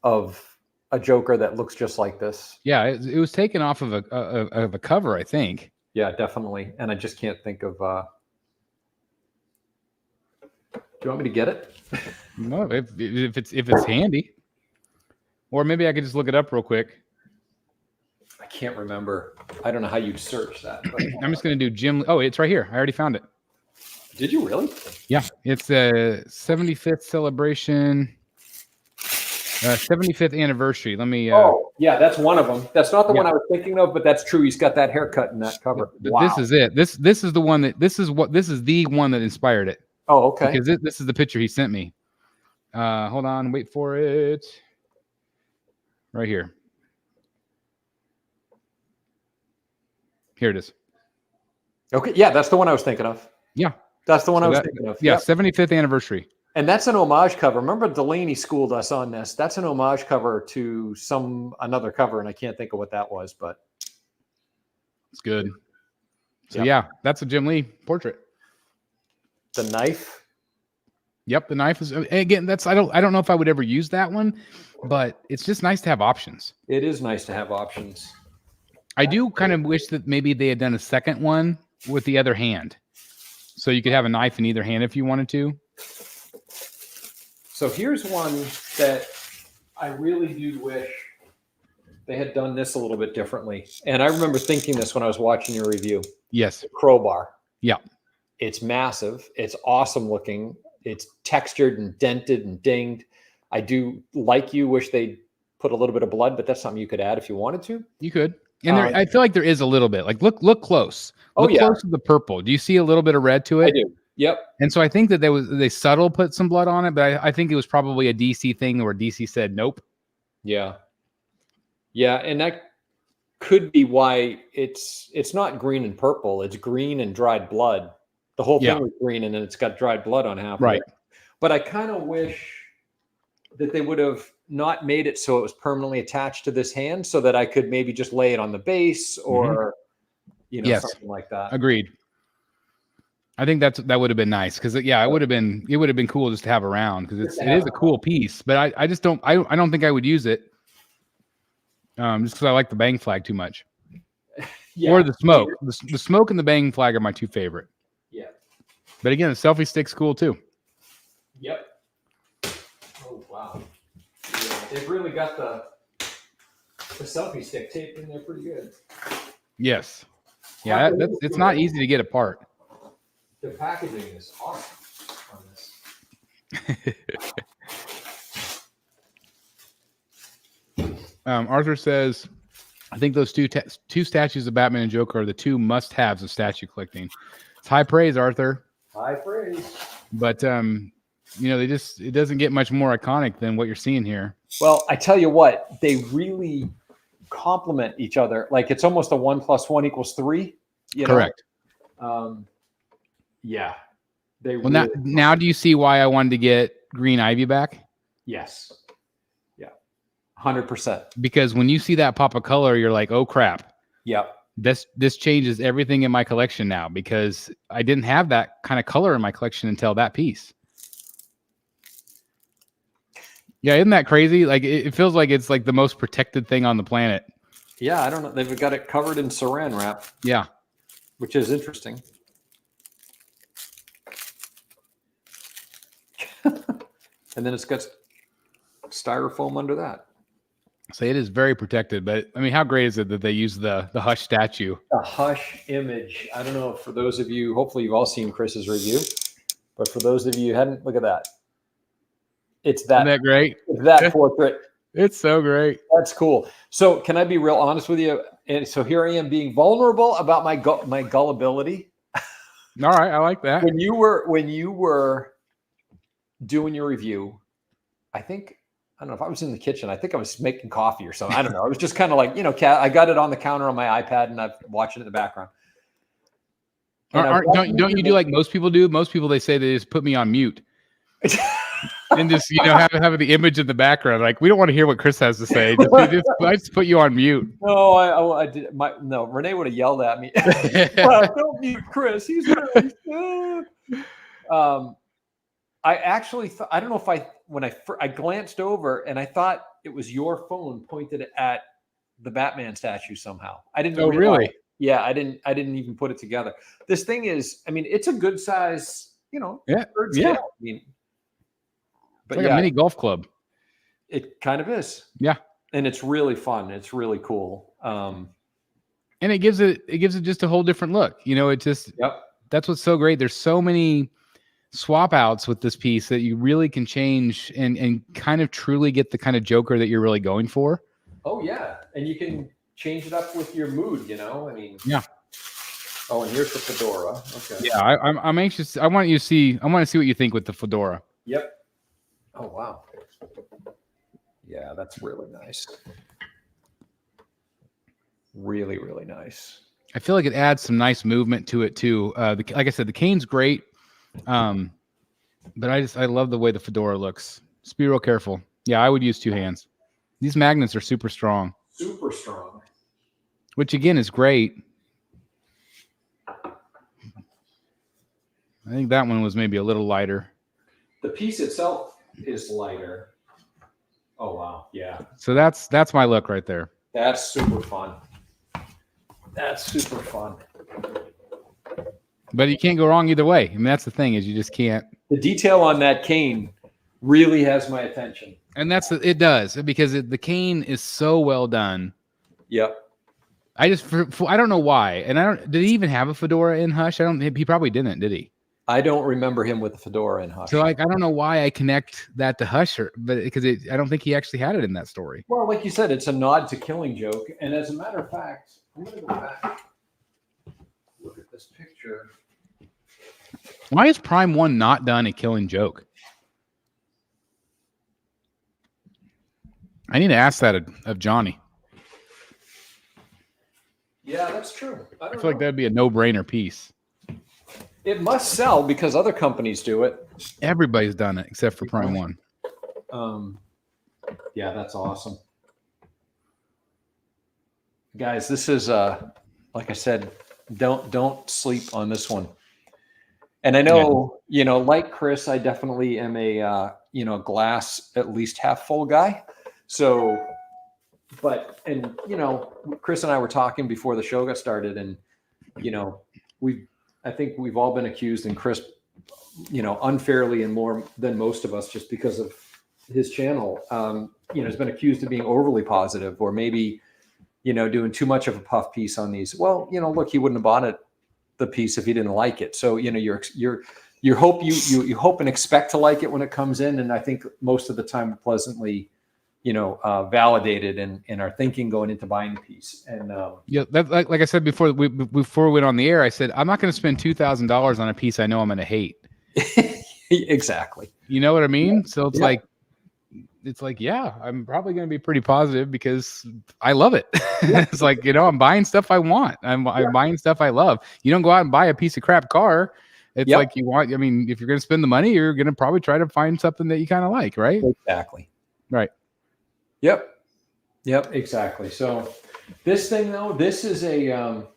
of a Joker that looks just like this. Yeah, it was taken off of a cover, I think. Yeah, definitely. And I just can't think of. Do you want me to get it? No, if it's handy, or maybe I could just look it up real quick. I can't remember. I don't know how you'd search that. But, I'm just gonna do Jim. Oh, it's right here. I already found it. Did you really? Yeah, it's a 75th celebration. 75th anniversary. Let me. Oh, yeah, that's one of them. That's not the one I was thinking of, but that's true. He's got that haircut in that cover. Wow. This is it. This is the one that. This is the one that inspired it. Oh, okay. Because this is the picture he sent me. Hold on, wait for it. Right here. Here it is. Okay, yeah, that's the one I was thinking of. Yeah, that's the one I was thinking of. Yeah, 75th anniversary. And that's an homage cover. Remember Delaney schooled us on this. That's an homage cover to another cover, and I can't think of what that was, but it's good. So yeah, that's a Jim Lee portrait. The knife. Yep, the knife is again. I don't know if I would ever use that one, but it's just nice to have options. It is nice to have options. I do kind of wish that maybe they had done a second one with the other hand, so you could have a knife in either hand if you wanted to. So here's one that I really do wish they had done this a little bit differently. And I remember thinking this when I was watching your review. Yes. The crowbar. Yeah. It's massive. It's awesome looking. It's textured and dented and dinged. I do, like you, wish they put a little bit of blood, but that's something you could add if you wanted to. You could. And there, I feel like there is a little bit. Like look close. Look close to the purple. Do you see a little bit of red to it? I do. Yep. And so I think that they subtle put some blood on it, but I think it was probably a DC thing where DC said nope. Yeah. Yeah, and that could be why it's not green and purple. It's green and dried blood. The whole thing was green, and then it's got dried blood on half. Right. Of it. But I kind of wish that they would have not made it so it was permanently attached to this hand, so that I could maybe just lay it on the base or something like that. Agreed. I think that would have been nice because it would have been cool just to have around because it is a cool piece, but I just don't think I would use it just because I like the bang flag too much. Or the smoke. The smoke and the bang flag are my two favorite. Yeah. But again, the selfie stick's cool too. Yep. Oh wow. Yeah, they've really got the selfie stick taped in there pretty good. Yes. Yeah, it's not easy to get apart. The packaging is awesome on this. Arthur says, I think those two statues of Batman and Joker are the two must-haves of statue collecting. It's high praise, Arthur. High praise. But it doesn't get much more iconic than what you're seeing here. Well, I tell you what, they really complement each other. Like it's almost a 1 + 1 = 3. Correct. Yeah. Now do you see why I wanted to get Green Ivy back? Yes. Yeah. 100%. Because when you see that pop of color, you're like, oh crap. Yep. This changes everything in my collection now because I didn't have that kind of color in my collection until that piece. Yeah, isn't that crazy? Like it feels like it's like the most protected thing on the planet. Yeah, I don't know. They've got it covered in saran wrap. Yeah. Which is interesting. And then it's got styrofoam under that. So it is very protected, but I mean, how great is it that they use the Hush statue? The Hush image. I don't know, for those of you, hopefully you've all seen Chris's review, but for those of you who hadn't, look at that. It's that. Isn't that great? It's that portrait. It's so great. That's cool. So can I be real honest with you? And so here I am being vulnerable about my gullibility. All right, I like that. When you were doing your review, I don't know if I was in the kitchen. I think I was making coffee or something. I don't know. It was just kind of like, I got it on the counter on my iPad and I'm watching it in the background. Don't you do like most people do? Most people, they say they just put me on mute. And just have the image in the background. Like, we don't want to hear what Chris has to say. I just put you on mute. No, I did. No, Renee would have yelled at me. Don't mute Chris. He's nice. I actually I don't know if I glanced over and I thought it was your phone pointed at the Batman statue somehow. I didn't. Oh, really? Yeah, I didn't even put it together. This thing is, I mean, it's a good size. Third scale. I mean. But it's like a mini golf club. It kind of is. Yeah. And it's really fun. It's really cool. And it gives it just a whole different look. That's what's so great. There's so many swap outs with this piece that you really can change and kind of truly get the kind of Joker that you're really going for. Oh yeah. And you can change it up with your mood, I mean. Yeah. Oh, and here's the fedora. Okay. Yeah, I'm anxious. I want to see what you think with the fedora. Yep. Oh, wow. Yeah, that's really nice. Really, really nice. I feel like it adds some nice movement to it too. Like I said, the cane's great. But I love the way the fedora looks. Just be real careful. Yeah, I would use two hands. These magnets are super strong. Super strong. Which again is great. I think that one was maybe a little lighter. The piece itself is lighter. Oh wow, yeah. So that's my look right there. That's super fun. That's super fun. But you can't go wrong either way. I mean, that's the thing, is you just can't. The detail on that cane really has my attention. And it does, because the cane is so well done. Yep. I don't know why. And did he even have a fedora in Hush? He probably didn't, did he? I don't remember him with a fedora in Hush. So I don't know why I connect that to Hush, but because I don't think he actually had it in that story. Well, like you said, it's a nod to Killing Joke. And as a matter of fact, I'm going to go back. Look at this picture. Why is Prime 1 not done at Killing Joke? I need to ask that of Johnny. Yeah, that's true. I feel like that'd be a no-brainer piece. It must sell because other companies do it. Everybody's done it except for Prime 1. Yeah, that's awesome. Guys, this is like I said, don't sleep on this one. And I know, like Chris, I definitely am a glass at least half full guy. So, Chris and I were talking before the show got started, and I think we've all been accused, and Chris, unfairly and more than most of us, just because of his channel, has been accused of being overly positive, or maybe, doing too much of a puff piece on these. Well, look, he wouldn't have bought the piece if he didn't like it. So, you hope and expect to like it when it comes in. And I think most of the time we're pleasantly, validated in our thinking going into buying the piece. And like I said before we went on the air, I said I'm not going to spend $2,000 on a piece I know I'm going to hate. Exactly. You know what I mean? Yeah. So it's like, yeah, I'm probably going to be pretty positive because I love it. Yeah. It's like, I'm buying stuff I want. I'm buying stuff I love. You don't go out and buy a piece of crap car. It's like if you're going to spend the money, you're going to probably try to find something that you kind of like, right? Exactly. Right. Yep, exactly. So this thing, though, this is this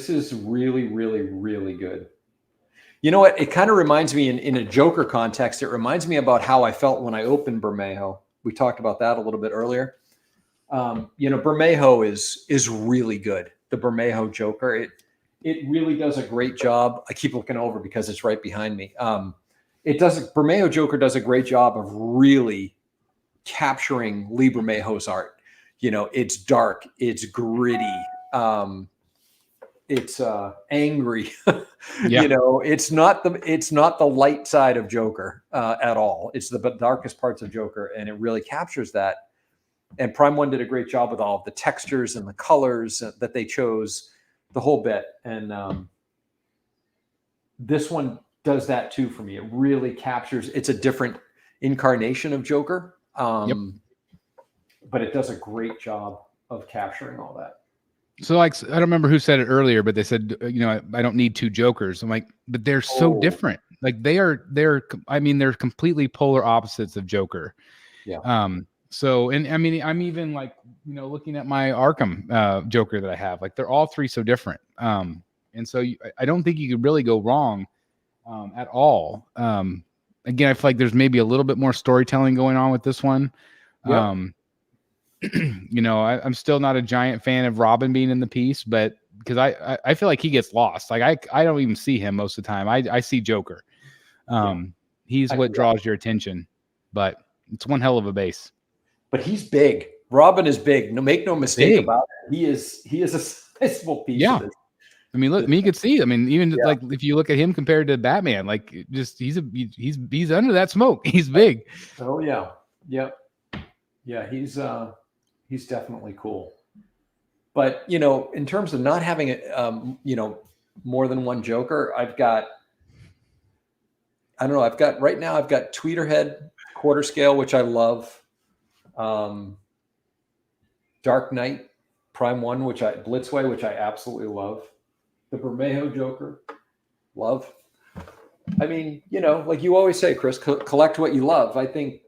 is really, really, really good. You know what? It kind of reminds me in a Joker context, it reminds me about how I felt when I opened Bermejo. We talked about that a little bit earlier. Bermejo is really good. The Bermejo Joker, it really does a great job. I keep looking over because it's right behind me. Bermejo Joker does a great job of really capturing Lee Bermejo's art. It's dark, it's gritty, it's angry. Yeah. It's not the light side of Joker at all. It's the darkest parts of Joker, and it really captures that. And Prime 1 did a great job with all of the textures and the colors that they chose the whole bit. And this one does that too for me. It really captures. It's a different incarnation of Joker, but it does a great job of capturing all that. So like, I don't remember who said it earlier, but they said, I don't need two Jokers. I'm like, but they're so different. Like I mean, they're completely polar opposites of Joker. Yeah. So, and I mean, I'm even like, looking at my Arkham Joker that I have, like they're all three so different. And so I don't think you could really go wrong at all. Again, I feel like there's maybe a little bit more storytelling going on with this one. Yep. I'm still not a giant fan of Robin being in the piece, but because I feel like he gets lost. Like I don't even see him most of the time. I see Joker. He's what draws your attention, but it's one hell of a base. But he's big. Robin is big. Make no mistake about it. He is a sizable piece of this. I mean, look, you could see. I mean, even like if you look at him compared to Batman, like just he's under that smoke. He's big. Oh yeah, yep, yeah. He's definitely cool. But in terms of not having more than one Joker, I've got right now I've got Tweederhead quarter scale, which I love. Dark Knight Prime 1, Blitzway, which I absolutely love. The Bermejo Joker, love. I mean, like you always say, Chris, collect what you love. I think,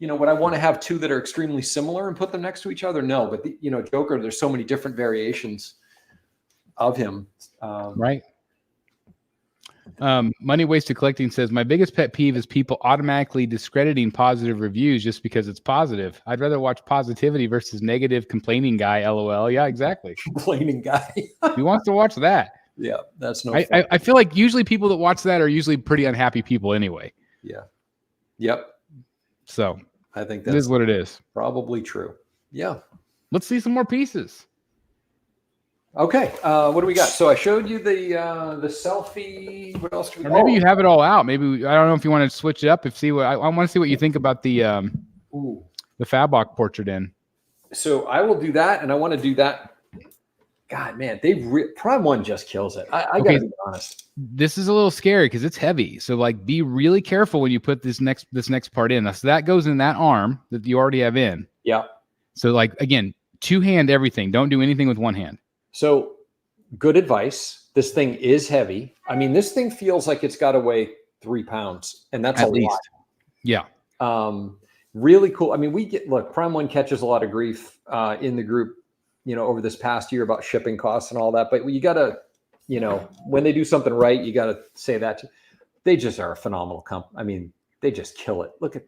would I want to have two that are extremely similar and put them next to each other? No, but Joker, there's so many different variations of him. Right. Money Wasted Collecting says, my biggest pet peeve is people automatically discrediting positive reviews just because it's positive. I'd rather watch positivity versus negative complaining guy. LOL. Yeah, exactly. Complaining guy. Who wants to watch that? Yeah, that's no fun. I feel like usually people that watch that are usually pretty unhappy people anyway. Yeah. Yep. So I think that is what it is. Probably true. Yeah. Let's see some more pieces. Okay, what do we got? So I showed you the selfie. What else do we? Or maybe you have it all out. Maybe I don't know if you want to switch it up. I want to see what you think about the Fabok portrait in. So I will do that, and I want to do that. God, man, Prime 1 just kills it. I gotta be honest. This is a little scary because it's heavy. So like, be really careful when you put this next part in. So that goes in that arm that you already have in. Yeah. So like, again, two-hand everything. Don't do anything with one hand. So good advice. This thing is heavy. I mean, this thing feels like it's got to weigh 3 pounds, and that's at least lot. Yeah. Really cool. I mean, Prime 1 catches a lot of grief in the group, over this past year about shipping costs and all that. But you got to, when they do something right, you got to say that. They just are a phenomenal company. I mean, they just kill it. Look at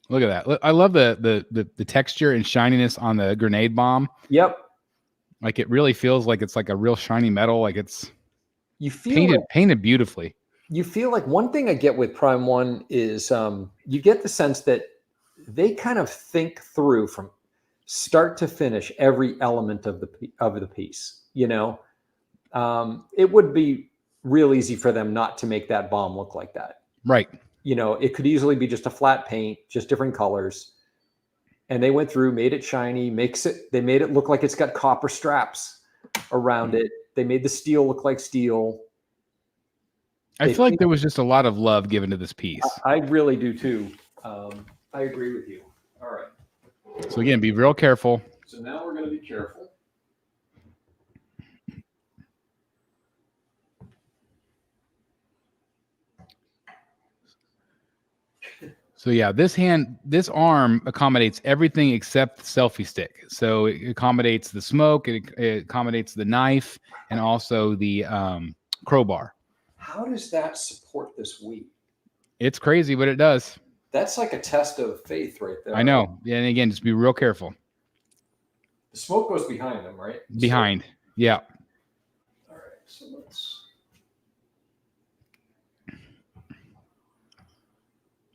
that. Look, I love the texture and shininess on the grenade bomb. Yep. Like it really feels like it's like a real shiny metal. Like it's painted beautifully. You feel like one thing I get with Prime 1 is you get the sense that they kind of think through from start to finish every element of the piece. It would be real easy for them not to make that bomb look like that. Right. It could easily be just a flat paint, just different colors. And they went through, made it shiny, they made it look like it's got copper straps around it. They made the steel look like steel. I feel like there was just a lot of love given to this piece. I really do too. I agree with you. All right. So again, be real careful. So now we're going to be careful. So yeah, this arm accommodates everything except the selfie stick. So it accommodates the smoke, it accommodates the knife, and also the crowbar. How does that support this weight? It's crazy, but it does. That's like a test of faith right there. I know. Yeah, and again, just be real careful. The smoke goes behind them, right? Behind, yeah. All right, so let's...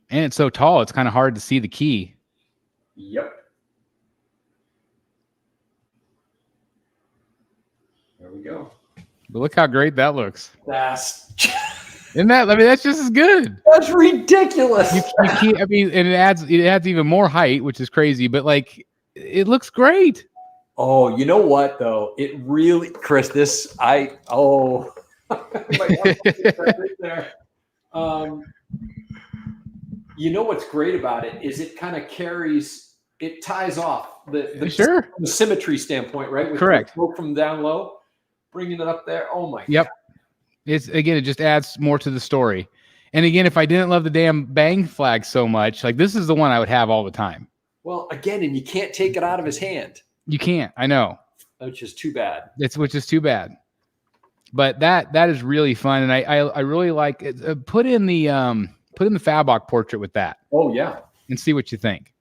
And it's so tall, it's kind of hard to see the key. Yep. There we go. But look how great that looks. Isn't that? I mean, that's just as good. That's ridiculous. You can't, I mean, and it adds even more height, which is crazy. But like, it looks great. Oh, you know what though? It really, Chris, this, right there. You know what's great about it is it kind of it ties off Sure. the symmetry standpoint, right? With Correct. Smoke from down low, bringing it up there. Oh my. Yep. God. It just adds more to the story. And again, if I didn't love the damn bang flag so much, like this is the one I would have all the time. Well, again, and you can't take it out of his hand. You can't. I know. Which is too bad. Which is too bad. But that is really fun, and I really like it. Put in the Fabok portrait with that. Oh yeah, and see what you think.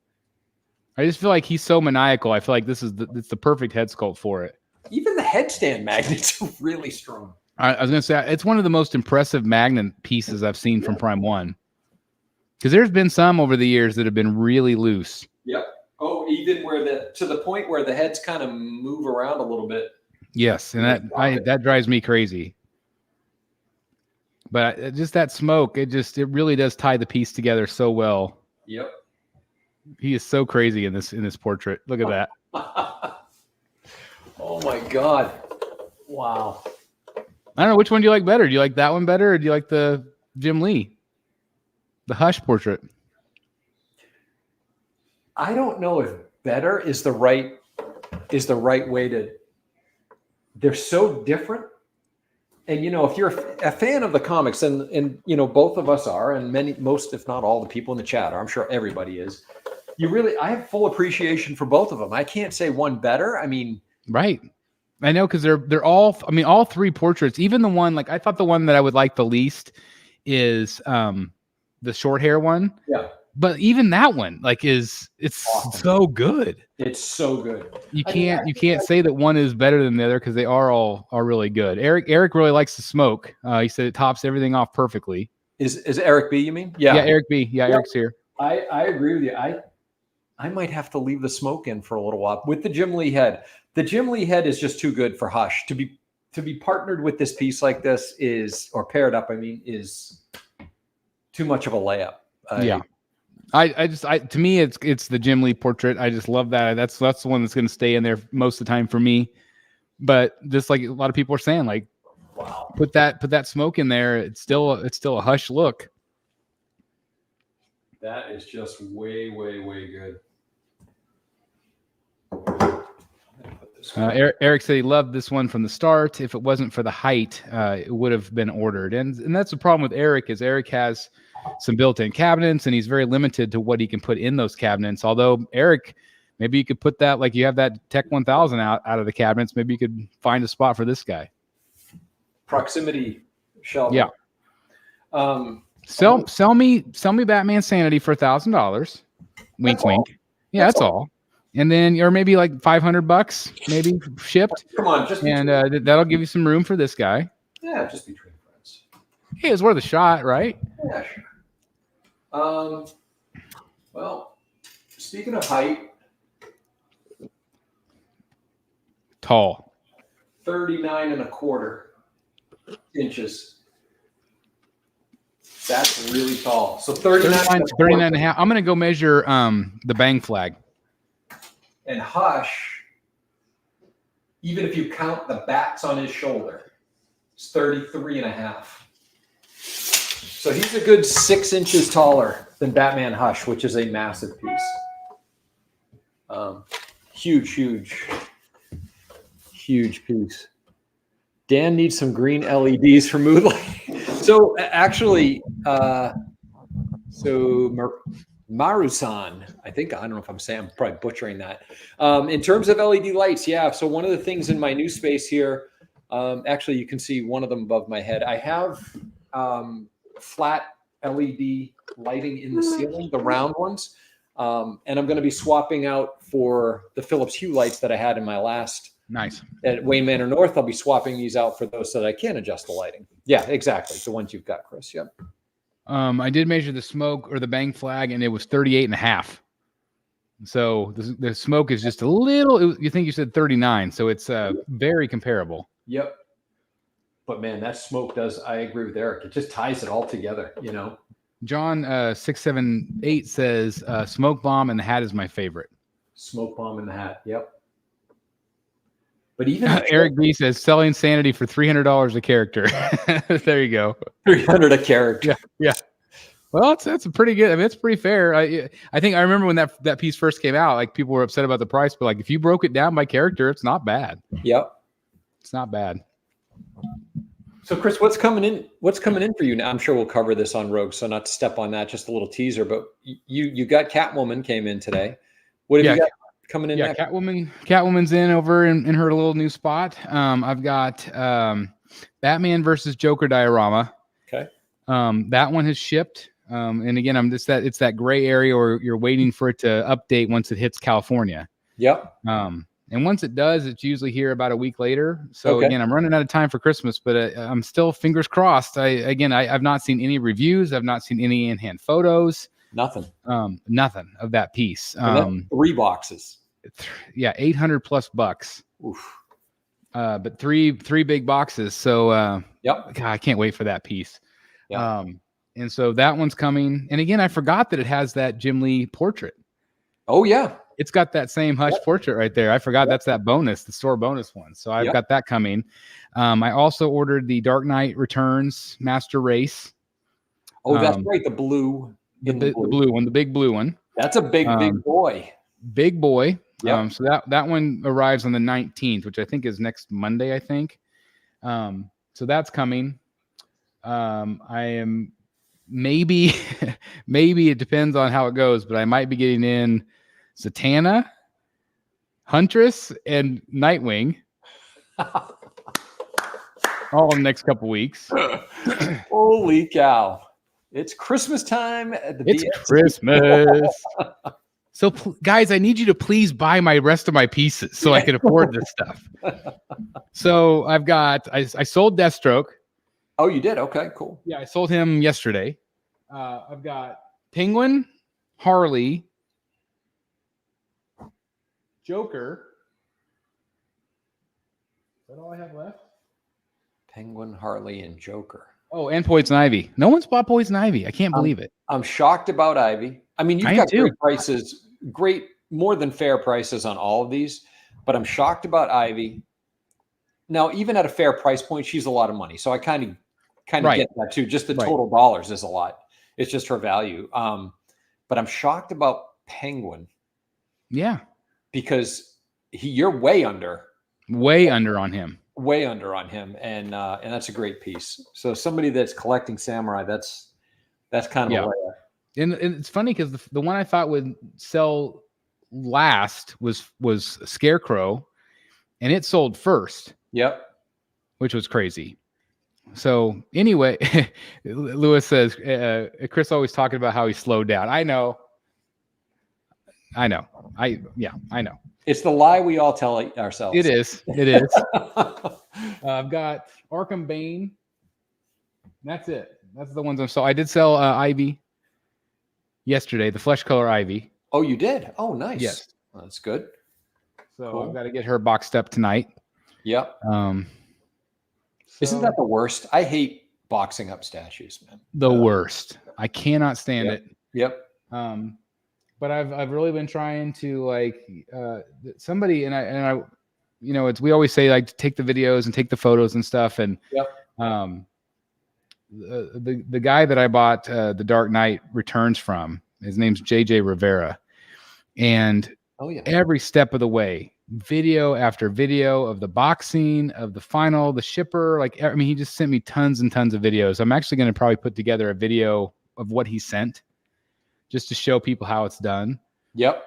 I just feel like he's so maniacal. I feel like it's the perfect head sculpt for it. Even the headstand magnets are really strong. I was gonna say it's one of the most impressive magnet pieces I've seen from Prime One. Because there's been some over the years that have been really loose. Yep. Oh, even to the point where the heads kind of move around a little bit. Yes, and that drives me crazy. But just that smoke, it really does tie the piece together so well. Yep. He is so crazy in this portrait. Look at that. Oh my God. Wow. I don't know, which one do you like better? Do you like that one better, or do you like the Jim Lee? The Hush portrait? I don't know if better is the right way to. They're so different. And if you're a fan of the comics, and both of us are, and most if not all the people in the chat are, I'm sure everybody is. I have full appreciation for both of them. I can't say one better. I mean, right. I know, because they're all. I mean, all three portraits. Even the one, like I thought the one that I would like the least is the short hair one. Yeah. But even that one, like, it's awesome. So good. It's so good. You can't say that one is better than the other, because they are really good. Eric really likes the smoke. He said it tops everything off perfectly. Is Eric B? You mean? Yeah. Yeah, Eric B. Yeah, yep. Eric's here. I agree with you. I might have to leave the smoke in for a little while with the Jim Lee head. The Jim Lee head is just too good for Hush to be partnered with this piece like this or paired up. I mean, is too much of a layup. Yeah. To me, it's the Jim Lee portrait. I just love that. That's the one that's going to stay in there most of the time for me. But just like a lot of people are saying, like, wow, put that smoke in there. It's still a Hush look. That is just way, way, way good. Eric said he loved this one from the start. If it wasn't for the height, it would have been ordered. And that's the problem with Eric, is Eric has some built-in cabinets, and he's very limited to what he can put in those cabinets. Although Eric, maybe you could put that, like you have that Tech 1000 out of the cabinets. Maybe you could find a spot for this guy. Proximity shelf. Yeah. Sell me Batman Sanity for $1,000. Wink, wink. Yeah, that's all. And then, or maybe like $500, maybe shipped. Come on, that'll give you some room for this guy. Yeah, just between friends. Hey, it's worth a shot, right? Yeah, sure. Well, speaking of height, tall, 39.25 inches. That's really tall. So 39 and a half. I'm gonna go measure the bang flag. And Hush, even if you count the bats on his shoulder, it's 33.5. So he's a good 6 inches taller than Batman Hush, which is a massive piece. Huge piece. Dan needs some green LEDs for mood lighting. So actually, Marusan, I don't know if I'm probably butchering that. In terms of LED lights, yeah. So one of the things in my new space here, actually you can see one of them above my head. I have flat LED lighting in the ceiling, the round ones. And I'm going to be swapping out for the Philips Hue lights that I had in my last. Nice. At Wayne Manor North, I'll be swapping these out for those so that I can adjust the lighting. Yeah, exactly. The ones you've got, Chris. Yep. I did measure the smoke or the bang flag, and it was 38.5. So the smoke is just a little. You think you said 39, so it's very comparable. Yep. But man, that smoke does. I agree with Eric. It just ties it all together. John 678 says Smoke Bomb and the Hat is my favorite. Smoke Bomb and the Hat. Yep. But even Eric B says selling sanity for $300 a character. There you go. 300 a character. Yeah. Well, that's a pretty good. I mean, it's pretty fair. I think I remember when that piece first came out, like people were upset about the price, but like if you broke it down by character, it's not bad. Yep. It's not bad. So Chris, what's coming in for you now? I'm sure we'll cover this on Rogue, so not to step on that, just a little teaser, but you got Catwoman came in today. What have you got coming in next? Catwoman's in over in her little new spot. I've got Batman versus Joker diorama. Okay. That one has shipped. And again, it's that gray area or you're waiting for it to update once it hits California. Yep. And once it does, it's usually here about a week later. So again, I'm running out of time for Christmas, but I'm still fingers crossed. I've not seen any reviews. I've not seen any in-hand photos. Nothing. Nothing of that piece. 3 boxes. Yeah, $800+ Oof. But three big boxes. So yep. God, I can't wait for that piece. Yep. And so that one's coming. And again, I forgot that it has that Jim Lee portrait. Oh yeah. It's got that same Hush portrait right there. I forgot that's that bonus, the store bonus one. So I've got that coming. I also ordered the Dark Knight Returns Master Race. Oh, that's right. The blue. The blue one, the big blue one. That's a big boy. Big boy. Yep. So that one arrives on the 19th, which I think is next Monday, I think. So that's coming. I am maybe it depends on how it goes, but I might be getting in Zatanna, Huntress, and Nightwing all in the next couple weeks. Holy cow. It's Christmas time at the It's Christmas. So guys, I need you to please buy my rest of my pieces so I can afford this stuff. So I sold Deathstroke. Oh, you did? Okay, cool. Yeah, I sold him yesterday. I've got Penguin, Harley, Joker. Is that all I have left? Penguin, Harley, and Joker. Oh, and Poison Ivy. No one's bought Poison Ivy. I can't believe it. I'm shocked about Ivy. I mean, you've got great prices, more than fair prices on all of these, but I'm shocked about Ivy. Now, even at a fair price point, she's a lot of money. So I kind of get that too. Just the total dollars is a lot. It's just her value. But I'm shocked about Penguin. Yeah. Because you're way under on him. Way under on him. And that's a great piece. So somebody that's collecting samurai, that's kind of a layer. And it's funny because the one I thought would sell last was Scarecrow, and it sold first. Yep. Which was crazy. So anyway, Lewis says, Chris always talking about how he slowed down. I know. I know. It's the lie we all tell ourselves. It is. I've got Arkham Bane. That's it. That's the ones I saw. I did sell Ivy yesterday, the flesh color Ivy. Oh, you did? Oh, nice. Yes. Well, that's good. So cool. I've got to get her boxed up tonight. Yep. Isn't that the worst? I hate boxing up statues, man. The worst. I cannot stand it. Yep. But I've really been trying to somebody and I we always say like take the videos and take the photos and stuff and the guy that I bought the Dark Knight Returns from, his name's JJ Rivera, and every step of the way, video after video of the boxing, of the final, the shipper, he just sent me tons and tons of videos. I'm actually going to probably put together a video of what he sent just to show people how it's done. Yep.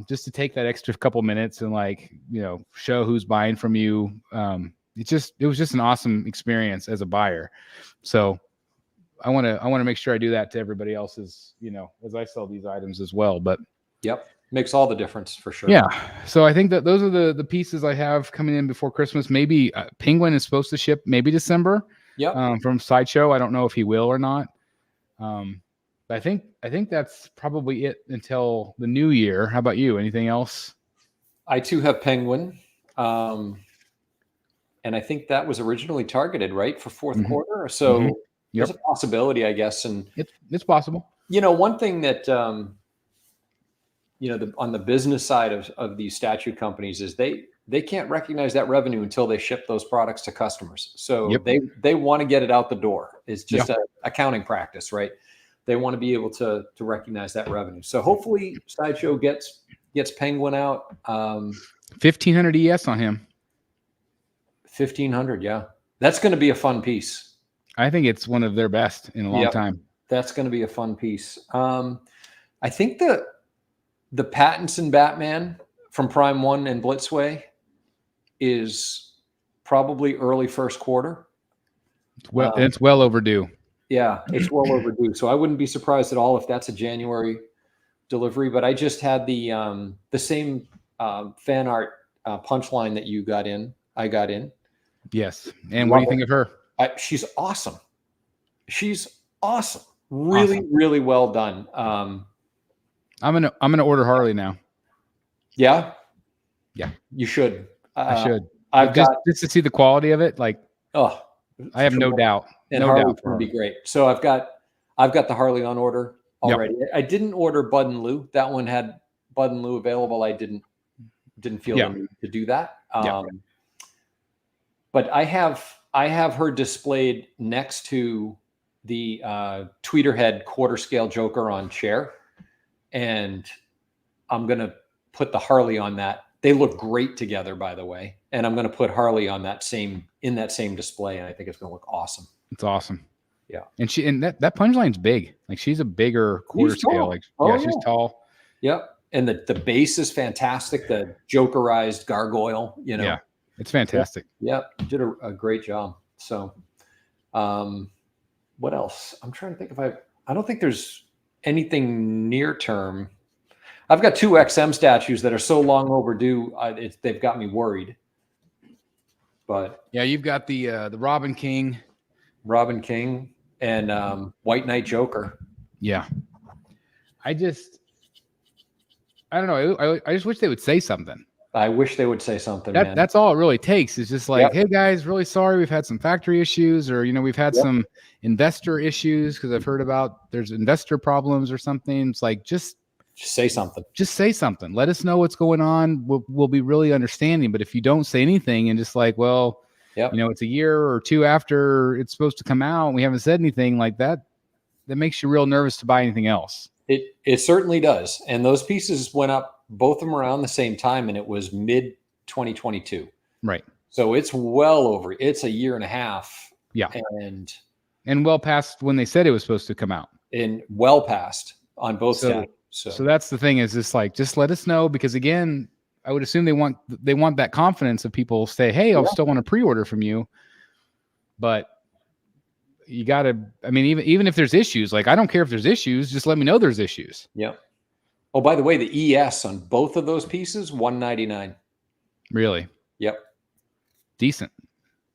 Just to take that extra couple minutes and show who's buying from you. It was just an awesome experience as a buyer. So I want to make sure I do that to everybody else's, as I sell these items as well. But makes all the difference for sure. Yeah. So I think that those are the pieces I have coming in before Christmas. Maybe Penguin is supposed to ship maybe December. From Sideshow. I don't know if he will or not. But I think that's probably it until the new year. How about you? Anything else? I too have Penguin. And I think that was originally targeted, right, for fourth quarter. So there's a possibility, I guess. And it's possible. One thing that, on the business side of these statue companies is they can't recognize that revenue until they ship those products to customers. So Yep. they want to get it out the door. It's just Yep. a accounting practice, right? They want to be able to recognize that revenue. So hopefully Sideshow gets Penguin out. 1500 ES on him. 1500, yeah. That's going to be a fun piece. I think it's one of their best in a long time. That's going to be a fun piece. I think the Pattinson Batman from Prime 1 and Blitzway is probably early first quarter. It's well overdue. Yeah, it's well overdue. So I wouldn't be surprised at all if that's a January delivery. But I just had the same fan art punchline that you got in. I got in. Yes. And what do you think of her? She's awesome. She's awesome. Really well done. I'm gonna order Harley now. Yeah. Yeah. You should. I should. I've just got to see the quality of it. Like, I have no doubt. And no Harley's doubt going to be great. So I've got the Harley on order already. Yep. I didn't order Bud and Lou. That one had Bud and Lou available. I didn't feel the need to do that. But I have her displayed next to the Tweeterhead quarter scale Joker on chair, and I'm going to put the Harley on that. They look great together, by the way, and I'm going to put Harley on that same display, and I think it's going to look awesome. It's awesome. Yeah, and that punchline's big. Like, she's a bigger quarter scale. Like, she's tall. Yep. And the base is fantastic. The Jokerized gargoyle, Yeah, it's fantastic. Yep. Did a great job. So, what else? I'm trying to think if I don't think there's anything near term. I've got 2 XM statues that are so long overdue. They've got me worried. But yeah, you've got the Robin King and White Knight Joker. Yeah. I don't know. I just wish they would say something. I wish they would say something, man. That's all it really takes. Is just like, hey guys, really sorry we've had some factory issues, or we've had some investor issues, because I've heard about there's investor problems or something. It's like, just say something. Just say something. Let us know what's going on. We'll be really understanding. But if you don't say anything and just like, well, it's a year or 2 after it's supposed to come out, and we haven't said anything like that, that makes you real nervous to buy anything else. It certainly does. And those pieces went up, both of them around the same time, and it was mid 2022. Right. So it's well over. It's a year and a half. Yeah. And well past when they said it was supposed to come out. And well past on both sides. So that's the thing, is just like, just let us know, because again, I would assume they want that confidence of people say, hey, I'll still want to pre-order from you. But you got to, I mean, even if there's issues, like, I don't care if there's issues, just let me know there's issues. Yeah. Oh, by the way, the ES on both of those pieces, $199. Really? Yep. Decent.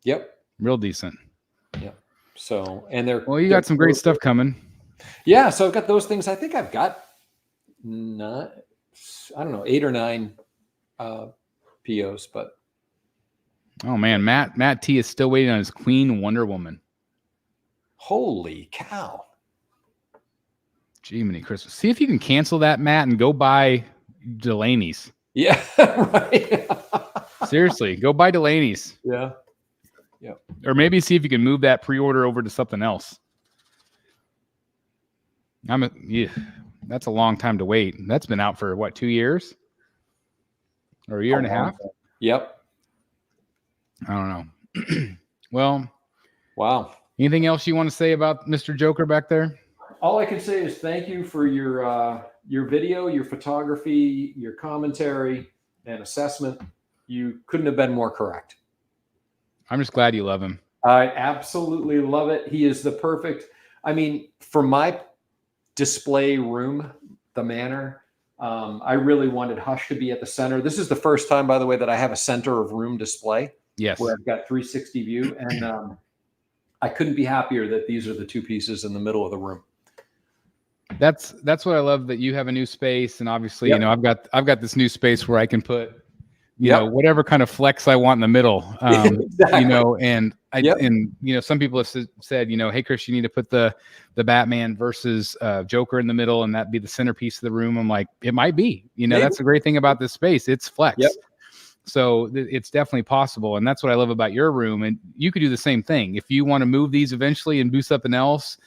Yep. Real decent. Yep. So, and you got some great stuff coming. Yeah. So I've got those things. I think I've got 8 or 9 POs, but. Oh man, Matt T is still waiting on his Queen Wonder Woman. Holy cow. Jiminy Christmas. See if you can cancel that, Matt, and go buy Delaney's. Yeah, right. Seriously, go buy Delaney's. Yeah. Yeah. Or maybe see if you can move that pre-order over to something else. That's a long time to wait. That's been out for what, 2 years? Or a year and a half? Yep. I don't know. Well, wow. Anything else you want to say about Mr. Joker back there? All I can say is thank you for your video, your photography, your commentary, and assessment. You couldn't have been more correct. I'm just glad you love him. I absolutely love it. He is the perfect. I mean, for my display room, the manor, I really wanted Hush to be at the center. This is the first time, by the way, that I have a center of room display. Yes. Where I've got 360 view, and I couldn't be happier that these are the 2 pieces in the middle of the room. That's what I love, that you have a new space, and obviously, I've got this new space where I can put, whatever kind of flex I want in the middle. Exactly. And some people have said, hey Chris, you need to put the Batman versus Joker in the middle, and that be the centerpiece of the room. I'm like, it might be. That's the great thing about this space. It's flex. Yep. So it's definitely possible. And that's what I love about your room. And you could do the same thing. If you want to move these eventually and do something else,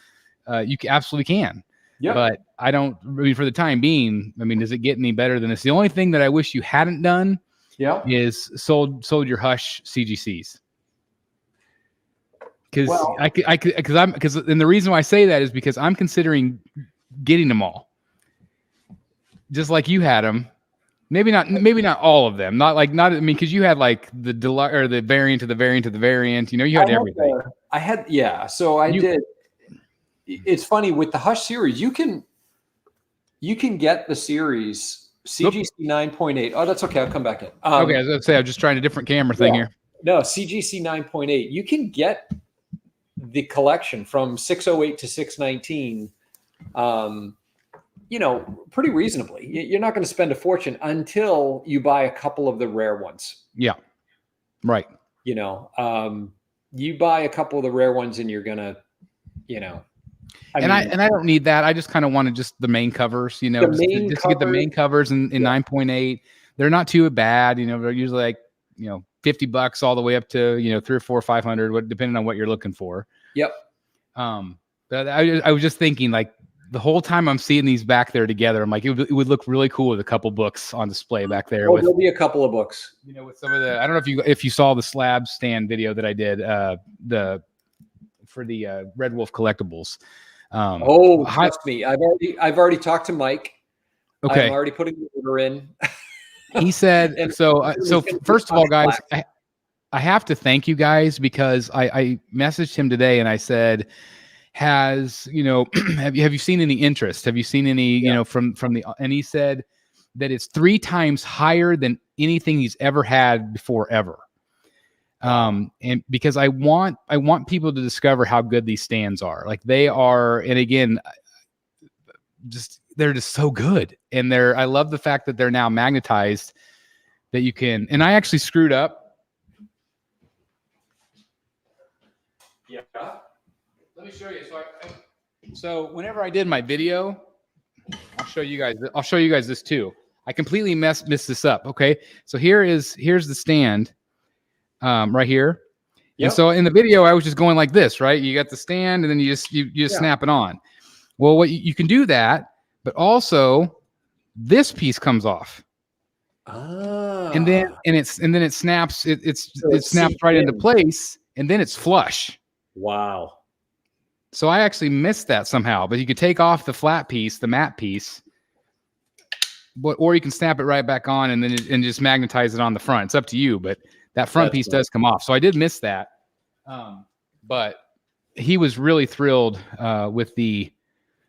you absolutely can. Yeah. But I mean, for the time being, I mean, does it get any better than this? The only thing that I wish you hadn't done is sold your Hush CGCs. Because and the reason why I say that is because I'm considering getting them all, just like you had them. Maybe not all of them. I mean, because you had like the Deluxe or the variant of the variant of the variant. You know, you had everything. So I did. It's funny with the Hush series. You can get the series CGC 9.8. Oh, that's okay. I'll come back in. Okay, I was going to say I'm just trying a different camera thing here. No, CGC 9.8. You can get the collection from 608 to 619. You know, pretty reasonably. You're not going to spend a fortune until you buy a couple of the rare ones. Yeah. Right. You know, you buy a couple of the rare ones and you're going to, you know. I don't need that. I just kind of wanted just the main covers, you know, just to get the main covers in 9.8. They're not too bad. You know, they're usually like, you know, $50 all the way up to, you know, $300 or $400, $500, depending on what you're looking for. Yep. But I was just thinking, like, the whole time I'm seeing these back there together, I'm like, it would look really cool with a couple books on display back there. There'll be a couple of books. You know, with some of the, I don't know if you saw the slab stand video that I did for the Red Wolf collectibles. Trust me, I've already talked to Mike. Okay, I'm already putting the order in. He said so. First of all, guys, I have to thank you guys because I messaged him today and I said, have you seen any interest? Have you seen any, you know, from the, and he said that it's 3 times higher than anything he's ever had before ever. And because I want people to discover how good these stands are. Like they are, and again, they're just so good. And I love the fact that they're now magnetized, that you can, and I actually screwed up. Yeah. Let me show you. So whenever I did my video, I'll show you guys this too. I completely messed this up. Okay. So here's the stand, right here. Yep. And so in the video, I was just going like this, right? You got the stand and then you just snap it on. Well, what you can do that, but also this piece comes off. And then it snaps, it snaps right into place, and then it's flush. Wow. So I actually missed that somehow, but you could take off the flat piece, the matte piece, or you can snap it right back on and then just magnetize it on the front. It's up to you, but that front piece does come off. So I did miss that. But he was really thrilled with the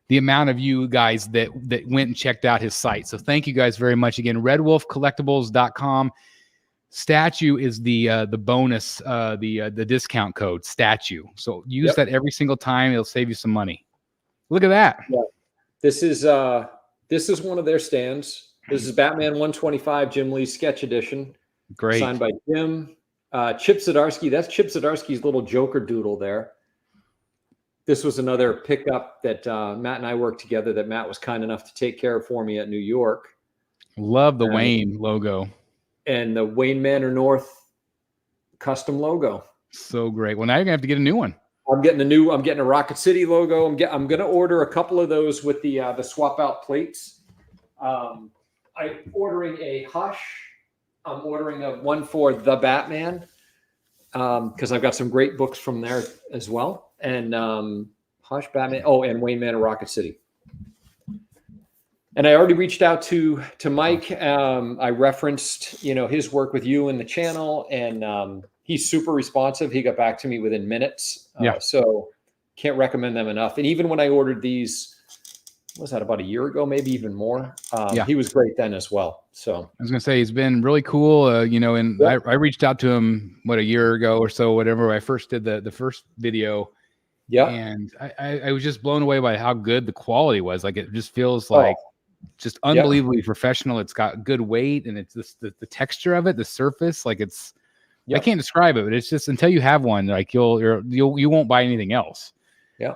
amount of you guys that went and checked out his site. So thank you guys very much again. redwolfcollectibles.com. Statue is the bonus, the discount code statue. So use that every single time. It'll save you some money. Look at that. Yeah. This is one of their stands. This is Batman 125 Jim Lee sketch edition. Great. Signed by Jim. Chip Zdarsky. That's Chip Zdarsky's little Joker doodle there. This was another pickup that Matt and I worked together that Matt was kind enough to take care of for me at New York. Love the Wayne logo. And the Wayne Manor North custom logo. So great. Well, now you're gonna have to get a new one. I'm getting a Rocket City logo. I'm gonna order a couple of those with the swap out plates. I'm ordering a Hush. I'm ordering one for the Batman because I've got some great books from there as well. And Hush, Batman. Oh, and Wayne Manor Rocket City. And I already reached out to Mike. I referenced, his work with you in the channel, and he's super responsive. He got back to me within minutes. So can't recommend them enough. And even when I ordered these, what was that, about a year ago, maybe even more? He was great then as well. So I was gonna say he's been really cool. And I reached out to him a year ago or so, whatever. I first did the first video. Yeah. And I was just blown away by how good the quality was. Like it just feels like just unbelievably professional. It's got good weight, and it's just the texture of it, the surface, like it's I can't describe it, but it's just until you have one, like you won't buy anything else. Yeah.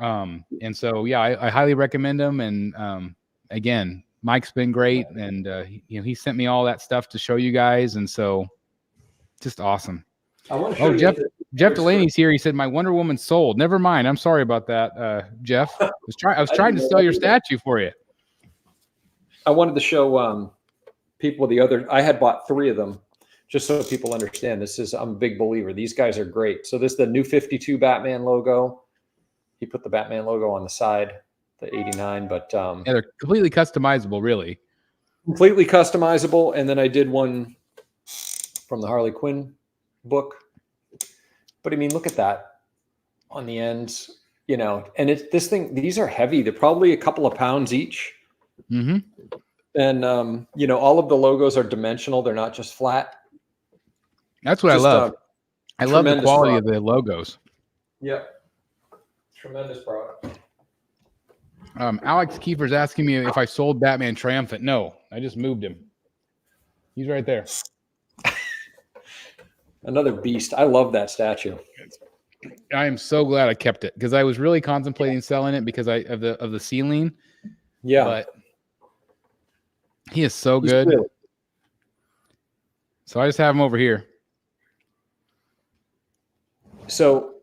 And so I highly recommend them. And again, Mike's been great, and he sent me all that stuff to show you guys, and so just awesome. I want to show you. Jeff Delaney's here. He said my Wonder Woman sold. Never mind. I'm sorry about that, Jeff. I was trying to sell your statue for you. I wanted to show people the other. I had bought 3 of them just so people understand. I'm a big believer. These guys are great. So this is the new 52 Batman logo. He put the Batman logo on the side, the 89, but yeah, they're completely customizable, really. Completely customizable. And then I did one from the Harley Quinn book. But I mean, look at that on the ends, and these are heavy. They're probably a couple of pounds each. Mm-hmm. And, all of the logos are dimensional. They're not just flat. That's what I love. I love the quality of the logos. Yep. Tremendous product. Alex Kiefer's asking me if I sold Batman Triumphant. No, I just moved him. He's right there. Another beast. I love that statue. I am so glad I kept it because I was really contemplating selling it because of the ceiling. Yeah. But he is so good. Cool. So I just have him over here. So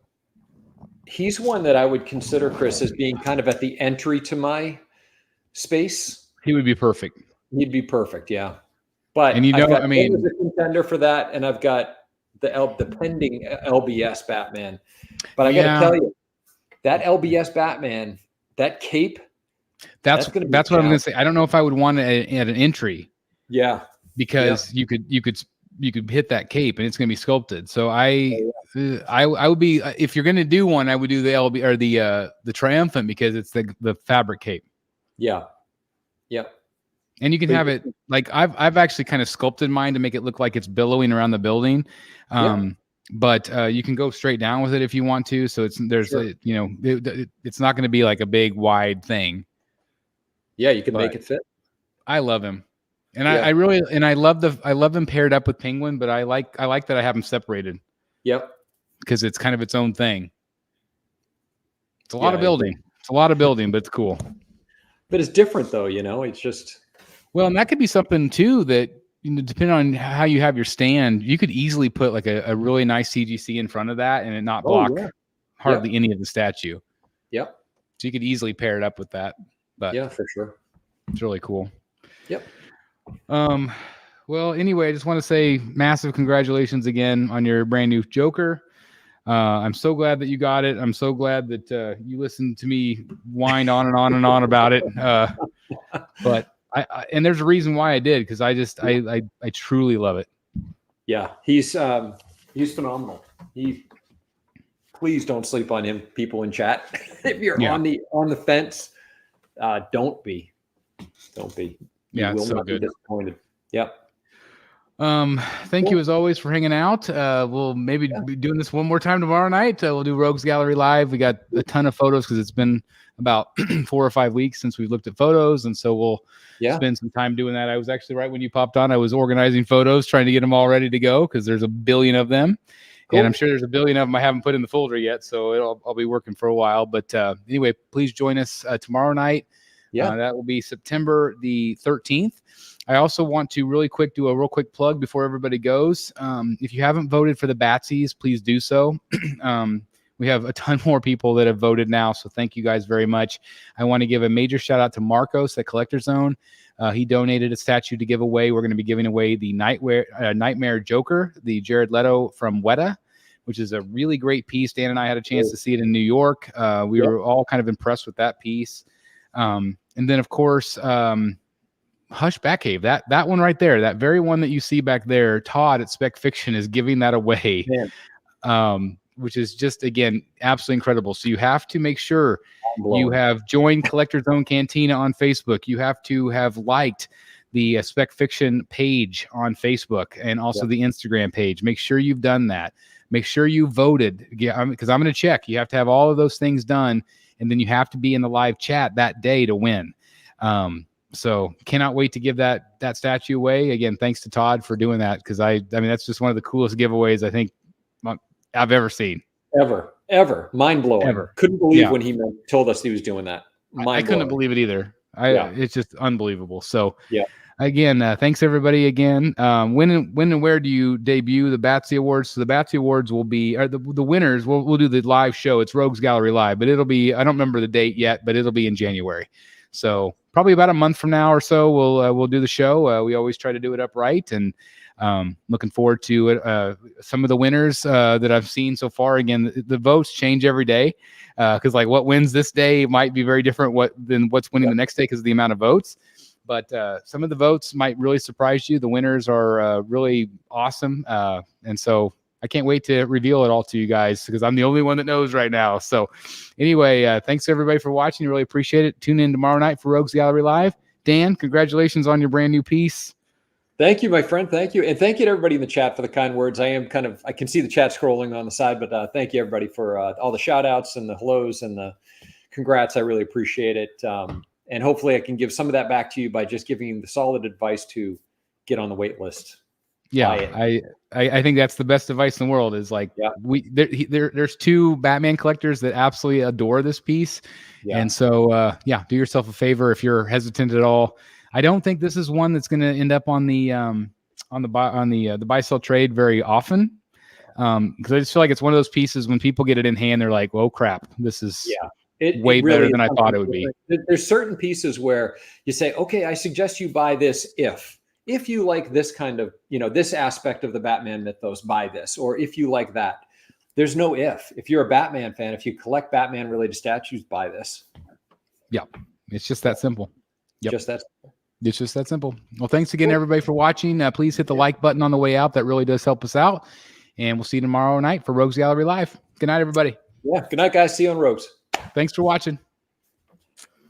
he's one that I would consider, Chris, as being kind of at the entry to my space. He would be perfect. He'd be perfect, yeah. But and I mean, a contender for that, and I've got the pending LBS Batman. But I got to tell you, that LBS Batman, that cape. That's what I'm going to say. I don't know if I would want it at an entry. Yeah, because you could hit that cape and it's going to be sculpted. So I would be, if you're going to do one, I would do the LB or the Triumphant because it's the fabric cape. Yeah. Yeah. And you can have it like I've actually kind of sculpted mine to make it look like it's billowing around the building. But you can go straight down with it if you want to. So it's not going to be like a big wide thing. Yeah, you can make it fit. I love him. And I really I love him paired up with Penguin, but I like that I have them separated. Yep. Because it's kind of its own thing. It's a lot of building. It's a lot of building, but it's cool. But it's different though, it's just well, and that could be something too that depending on how you have your stand, you could easily put like a really nice CGC in front of that and it not block hardly any of the statue. Yep. So you could easily pair it up with that. But yeah, for sure. It's really cool. Yep. Well, anyway, I just want to say massive congratulations again on your brand new Joker. I'm so glad that you got it. I'm so glad that you listened to me whine on and on and on about it. But and there's a reason why I did, because I truly love it. Yeah, he's phenomenal. Please don't sleep on him, people in chat. If you're on the fence, don't be. Yeah, you will so not good. Be disappointed. Yep. Thank you as always for hanging out. We'll maybe be doing this one more time tomorrow night. We'll do Rogues Gallery Live. We got a ton of photos because it's been about 4 or 5 weeks since we've looked at photos, and so we'll spend some time doing that. I was actually right when you popped on. I was organizing photos, trying to get them all ready to go because there's a billion of them. Cool. And I'm sure there's a billion of them I haven't put in the folder yet, so I'll be working for a while. But anyway, please join us tomorrow night. Yeah, that will be September the 13th. I also want to do a real quick plug before everybody goes. If you haven't voted for the Batsies, please do so. We have a ton more people that have voted now, so thank you guys very much. I want to give a major shout out to Marcos at Collector Zone. He donated a statue to give away. We're going to be giving away the Nightmare Joker, the Jared Leto from Weta, which is a really great piece. Dan and I had a chance to see it in New York. We were all kind of impressed with that piece. And then, of course, Hush Batcave, that one right there, that very one that you see back there, Todd at Spec Fiction is giving that away, which is just, again, absolutely incredible. So you have to make sure you have joined Collector Zone Cantina on Facebook. You have to have liked the Spec Fiction page on Facebook and also the Instagram page. Make sure you've done that. Make sure you voted, because I'm going to check. You have to have all of those things done, and then you have to be in the live chat that day to win. So cannot wait to give that statue away. Again, thanks to Todd for doing that, because I mean, that's just one of the coolest giveaways I think I've ever seen. Ever. Mind blowing. Ever. Couldn't believe when he told us he was doing that. I couldn't believe it either. It's just unbelievable. So yeah. again, thanks everybody again. When and where do you debut the Batsy Awards? So the Batsy Awards will be, or the winners, we'll do the live show. It's Rogues Gallery Live, but it'll be, I don't remember the date yet, but it'll be in January. So probably about a month from now or so, we'll do the show. We always try to do it upright, and looking forward to it. Some of the winners that I've seen so far, again, the votes change every day, because like what wins this day might be very different than what's winning the next day because of the amount of votes. But some of the votes might really surprise you. The winners are really awesome. And so I can't wait to reveal it all to you guys, because I'm the only one that knows right now. So anyway, thanks everybody for watching. Really appreciate it. Tune in tomorrow night for Rogues Gallery Live. Dan, congratulations on your brand new piece. Thank you, my friend. Thank you. And thank you to everybody in the chat for the kind words. I can see the chat scrolling on the side, but thank you everybody for all the shout outs and the hellos and the congrats. I really appreciate it. And hopefully I can give some of that back to you by just giving you the solid advice to get on the wait list. Yeah, I think that's the best advice in the world, is like, there's two Batman collectors that absolutely adore this piece. Yeah. And so, do yourself a favor if you're hesitant at all. I don't think this is one that's going to end up on the buy sell trade very often. Because I just feel like it's one of those pieces when people get it in hand, they're like, "Oh crap, this is way really better than I thought it would be." There's certain pieces where you say, "Okay, I suggest you buy this if you like this kind of, this aspect of the Batman mythos, buy this, or if you like that." There's no if. If you're a Batman fan, if you collect Batman related statues, buy this. Yeah, it's just that simple. Yep. It's just that simple. Well, thanks again, everybody, for watching. Please hit the like button on the way out. That really does help us out. And we'll see you tomorrow night for Rogues Gallery Live. Good night, everybody. Yeah. Good night, guys. See you on Rogues. Thanks for watching.